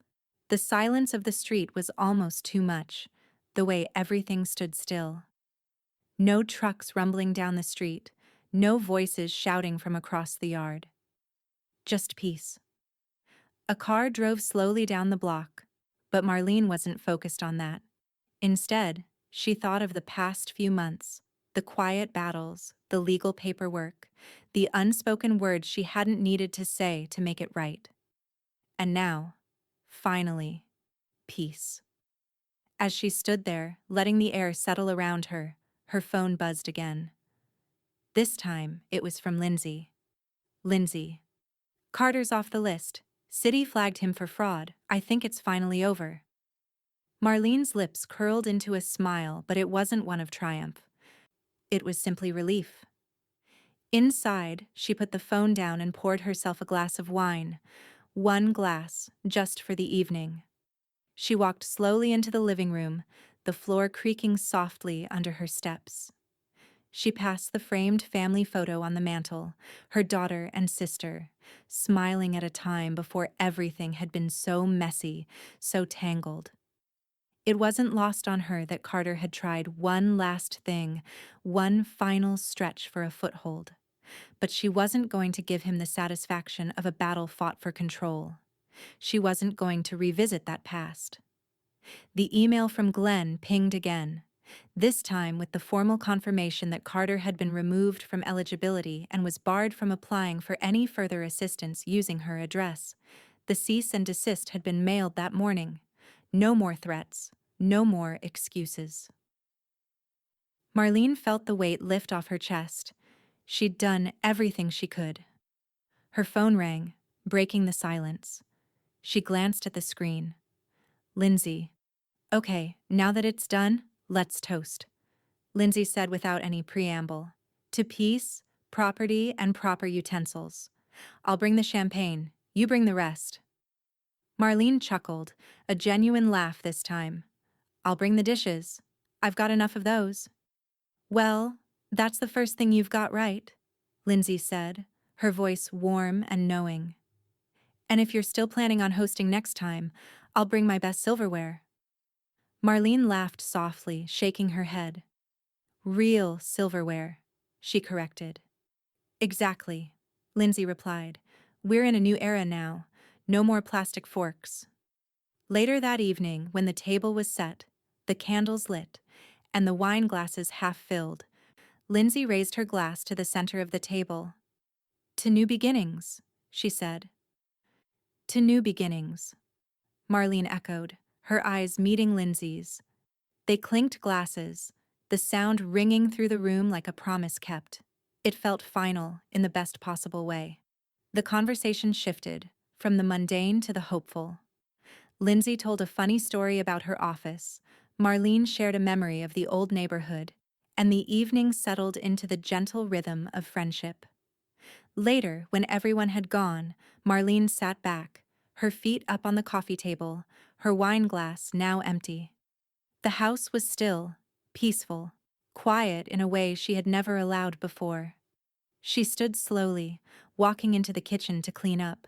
The silence of the street was almost too much, the way everything stood still. No trucks rumbling down the street, no voices shouting from across the yard. Just peace. A car drove slowly down the block, but Marlene wasn't focused on that. Instead, she thought of the past few months, the quiet battles, the legal paperwork, the unspoken words she hadn't needed to say to make it right. And now, finally, peace. As she stood there, letting the air settle around her, her phone buzzed again. This time, it was from Lindsay. Lindsay. Carter's off the list. City flagged him for fraud. I think it's finally over. Marlene's lips curled into a smile, but it wasn't one of triumph. It was simply relief. Inside, she put the phone down and poured herself a glass of wine. One glass, just for the evening. She walked slowly into the living room, the floor creaking softly under her steps. She passed the framed family photo on the mantel, her daughter and sister, smiling at a time before everything had been so messy, so tangled. It wasn't lost on her that Carter had tried one last thing, one final stretch for a foothold. But she wasn't going to give him the satisfaction of a battle fought for control. She wasn't going to revisit that past. The email from Glenn pinged again, this time with the formal confirmation that Carter had been removed from eligibility and was barred from applying for any further assistance using her address. The cease and desist had been mailed that morning. No more threats, no more excuses. Marlene felt the weight lift off her chest. She'd done everything she could. Her phone rang, breaking the silence. She glanced at the screen. Lindsay. Okay, now that it's done, let's toast. Lindsay said without any preamble. To peace, property, and proper utensils. I'll bring the champagne, you bring the rest. Marlene chuckled, a genuine laugh this time. I'll bring the dishes. I've got enough of those. Well, that's the first thing you've got right, Lindsay said, her voice warm and knowing. And if you're still planning on hosting next time, I'll bring my best silverware. Marlene laughed softly, shaking her head. Real silverware, she corrected. Exactly, Lindsay replied. We're in a new era now. No more plastic forks. Later that evening, when the table was set, the candles lit, and the wine glasses half filled, Lindsay raised her glass to the center of the table. To new beginnings, she said. To new beginnings, Marlene echoed, her eyes meeting Lindsay's. They clinked glasses, the sound ringing through the room like a promise kept. It felt final, in the best possible way. The conversation shifted, from the mundane to the hopeful. Lindsay told a funny story about her office, Marlene shared a memory of the old neighborhood, and the evening settled into the gentle rhythm of friendship. Later, when everyone had gone, Marlene sat back, her feet up on the coffee table, her wine glass now empty. The house was still, peaceful, quiet in a way she had never allowed before. She stood slowly, walking into the kitchen to clean up.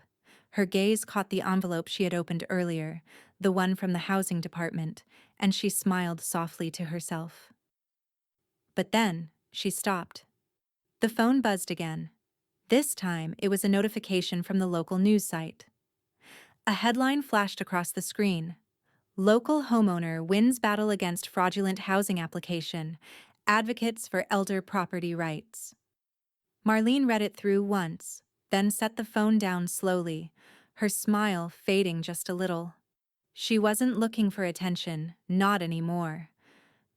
Her gaze caught the envelope she had opened earlier, the one from the housing department, and she smiled softly to herself. But then, she stopped. The phone buzzed again. This time, it was a notification from the local news site. A headline flashed across the screen. Local homeowner wins battle against fraudulent housing application. Advocates for elder property rights. Marlene read it through once, then set the phone down slowly, her smile fading just a little. She wasn't looking for attention, not anymore.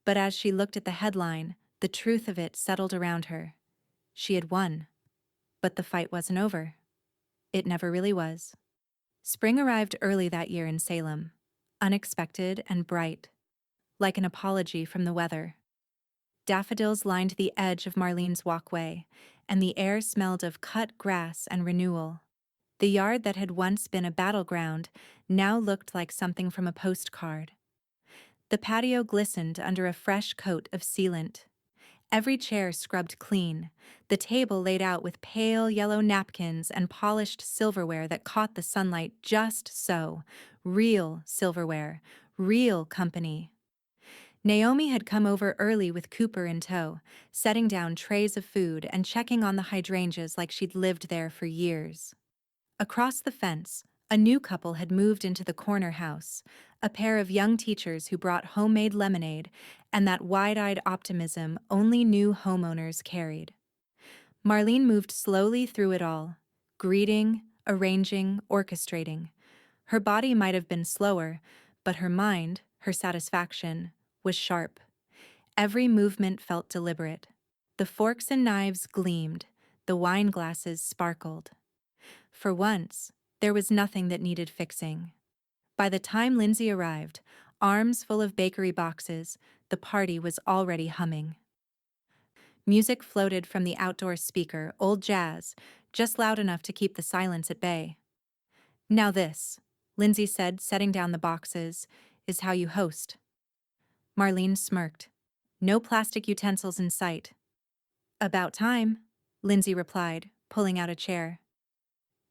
But as she looked at the headline, the truth of it settled around her. She had won. But the fight wasn't over. It never really was. Spring arrived early that year in Salem, unexpected and bright, like an apology from the weather. Daffodils lined the edge of Marlene's walkway, and the air smelled of cut grass and renewal. The yard that had once been a battleground now looked like something from a postcard. The patio glistened under a fresh coat of sealant. Every chair scrubbed clean, the table laid out with pale yellow napkins and polished silverware that caught the sunlight just so. Real silverware, real company. Naomi had come over early with Cooper in tow, setting down trays of food and checking on the hydrangeas like she'd lived there for years. Across the fence, a new couple had moved into the corner house, a pair of young teachers who brought homemade lemonade and that wide-eyed optimism only new homeowners carried. Marlene moved slowly through it all, greeting, arranging, orchestrating. Her body might have been slower, but her mind, her satisfaction, was sharp. Every movement felt deliberate. The forks and knives gleamed, the wine glasses sparkled. For once, there was nothing that needed fixing. By the time Lindsay arrived, arms full of bakery boxes, the party was already humming. Music floated from the outdoor speaker, old jazz, just loud enough to keep the silence at bay. "Now this," Lindsay said, setting down the boxes, "is how you host." Marlene smirked. No plastic utensils in sight. "About time," Lindsay replied, pulling out a chair.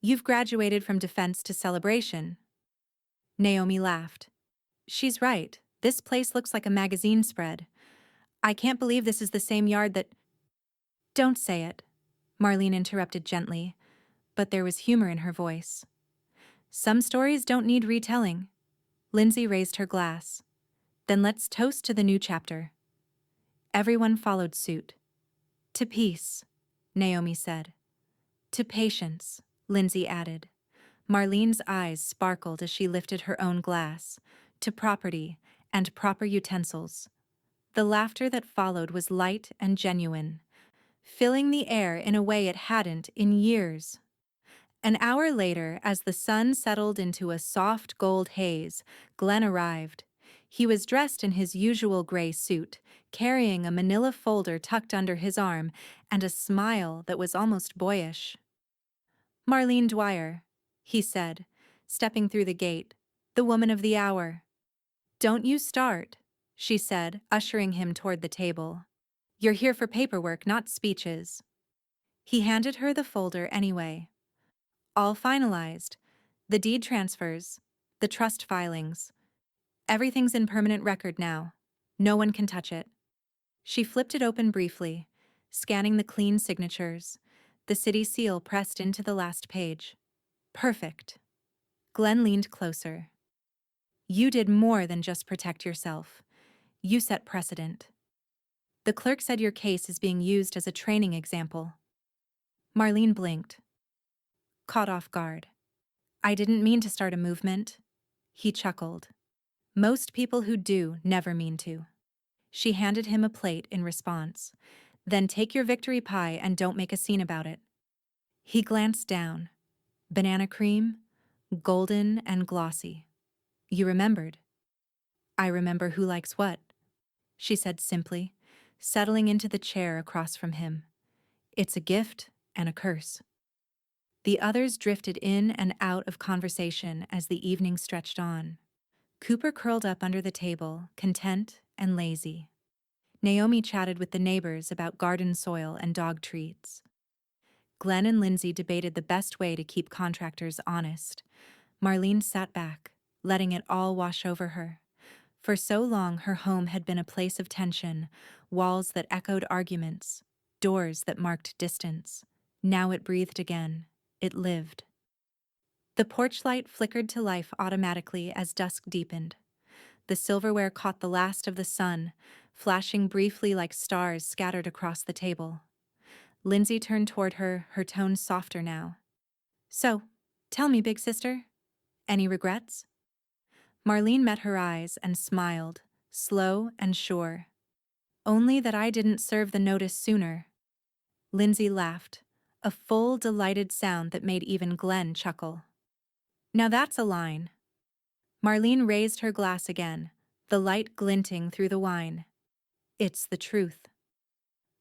"You've graduated from defense to celebration." Naomi laughed. "She's right. This place looks like a magazine spread. I can't believe this is the same yard that—" "Don't say it," Marlene interrupted gently, but there was humor in her voice. "Some stories don't need retelling." Lindsay raised her glass. "Then let's toast to the new chapter." Everyone followed suit. "To peace," Naomi said. "To patience," Lindsay added. Marlene's eyes sparkled as she lifted her own glass. "To property and proper utensils." The laughter that followed was light and genuine, filling the air in a way it hadn't in years. An hour later, as the sun settled into a soft gold haze, Glenn arrived. He was dressed in his usual gray suit, carrying a manila folder tucked under his arm and a smile that was almost boyish. "Marlene Dwyer," he said, stepping through the gate, "the woman of the hour." "Don't you start," she said, ushering him toward the table. "You're here for paperwork, not speeches." He handed her the folder anyway. "All finalized. The deed transfers, the trust filings. Everything's in permanent record now. No one can touch it." She flipped it open briefly, scanning the clean signatures, the city seal pressed into the last page. "Perfect." Glenn leaned closer. "You did more than just protect yourself. You set precedent. The clerk said your case is being used as a training example." Marlene blinked, caught off guard. "I didn't mean to start a movement." He chuckled. "Most people who do never mean to." She handed him a plate in response. "Then take your victory pie and don't make a scene about it." He glanced down. Banana cream, golden and glossy. "You remembered." "I remember who likes what," she said simply, settling into the chair across from him. "It's a gift and a curse." The others drifted in and out of conversation as the evening stretched on. Cooper curled up under the table, content and lazy. Naomi chatted with the neighbors about garden soil and dog treats. Glenn and Lindsay debated the best way to keep contractors honest. Marlene sat back, letting it all wash over her. For so long her home had been a place of tension, walls that echoed arguments, doors that marked distance. Now it breathed again. It lived. The porch light flickered to life automatically as dusk deepened. The silverware caught the last of the sun, flashing briefly like stars scattered across the table. Lindsay turned toward her, her tone softer now. "So, tell me, big sister, any regrets?" Marlene met her eyes and smiled, slow and sure. "Only that I didn't serve the notice sooner." Lindsay laughed, a full, delighted sound that made even Glenn chuckle. Now that's a line. Marlene raised her glass again, the light glinting through the wine. It's the truth.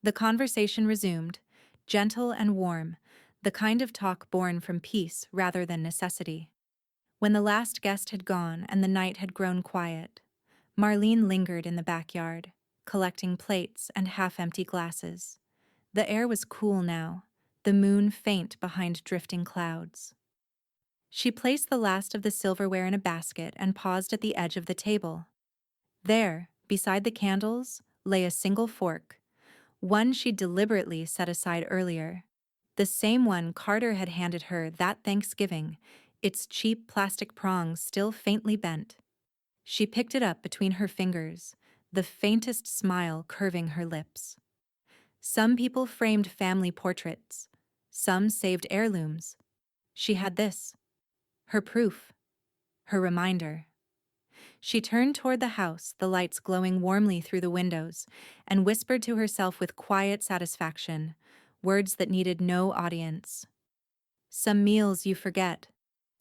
The conversation resumed, gentle and warm, the kind of talk born from peace rather than necessity. When the last guest had gone and the night had grown quiet, Marlene lingered in the backyard, collecting plates and half-empty glasses. The air was cool now, the moon faint behind drifting clouds. She placed the last of the silverware in a basket and paused at the edge of the table. There, beside the candles, lay a single fork, one she'd deliberately set aside earlier. The same one Carter had handed her that Thanksgiving, its cheap plastic prongs still faintly bent. She picked it up between her fingers, the faintest smile curving her lips. Some people framed family portraits. Some saved heirlooms. She had this. Her proof. Her reminder. She turned toward the house, the lights glowing warmly through the windows, and whispered to herself with quiet satisfaction, words that needed no audience. Some meals you forget.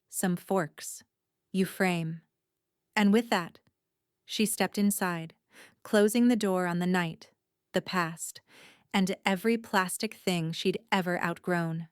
Some forks you frame. And with that, she stepped inside, closing the door on the night, the past, and every plastic thing she'd ever outgrown.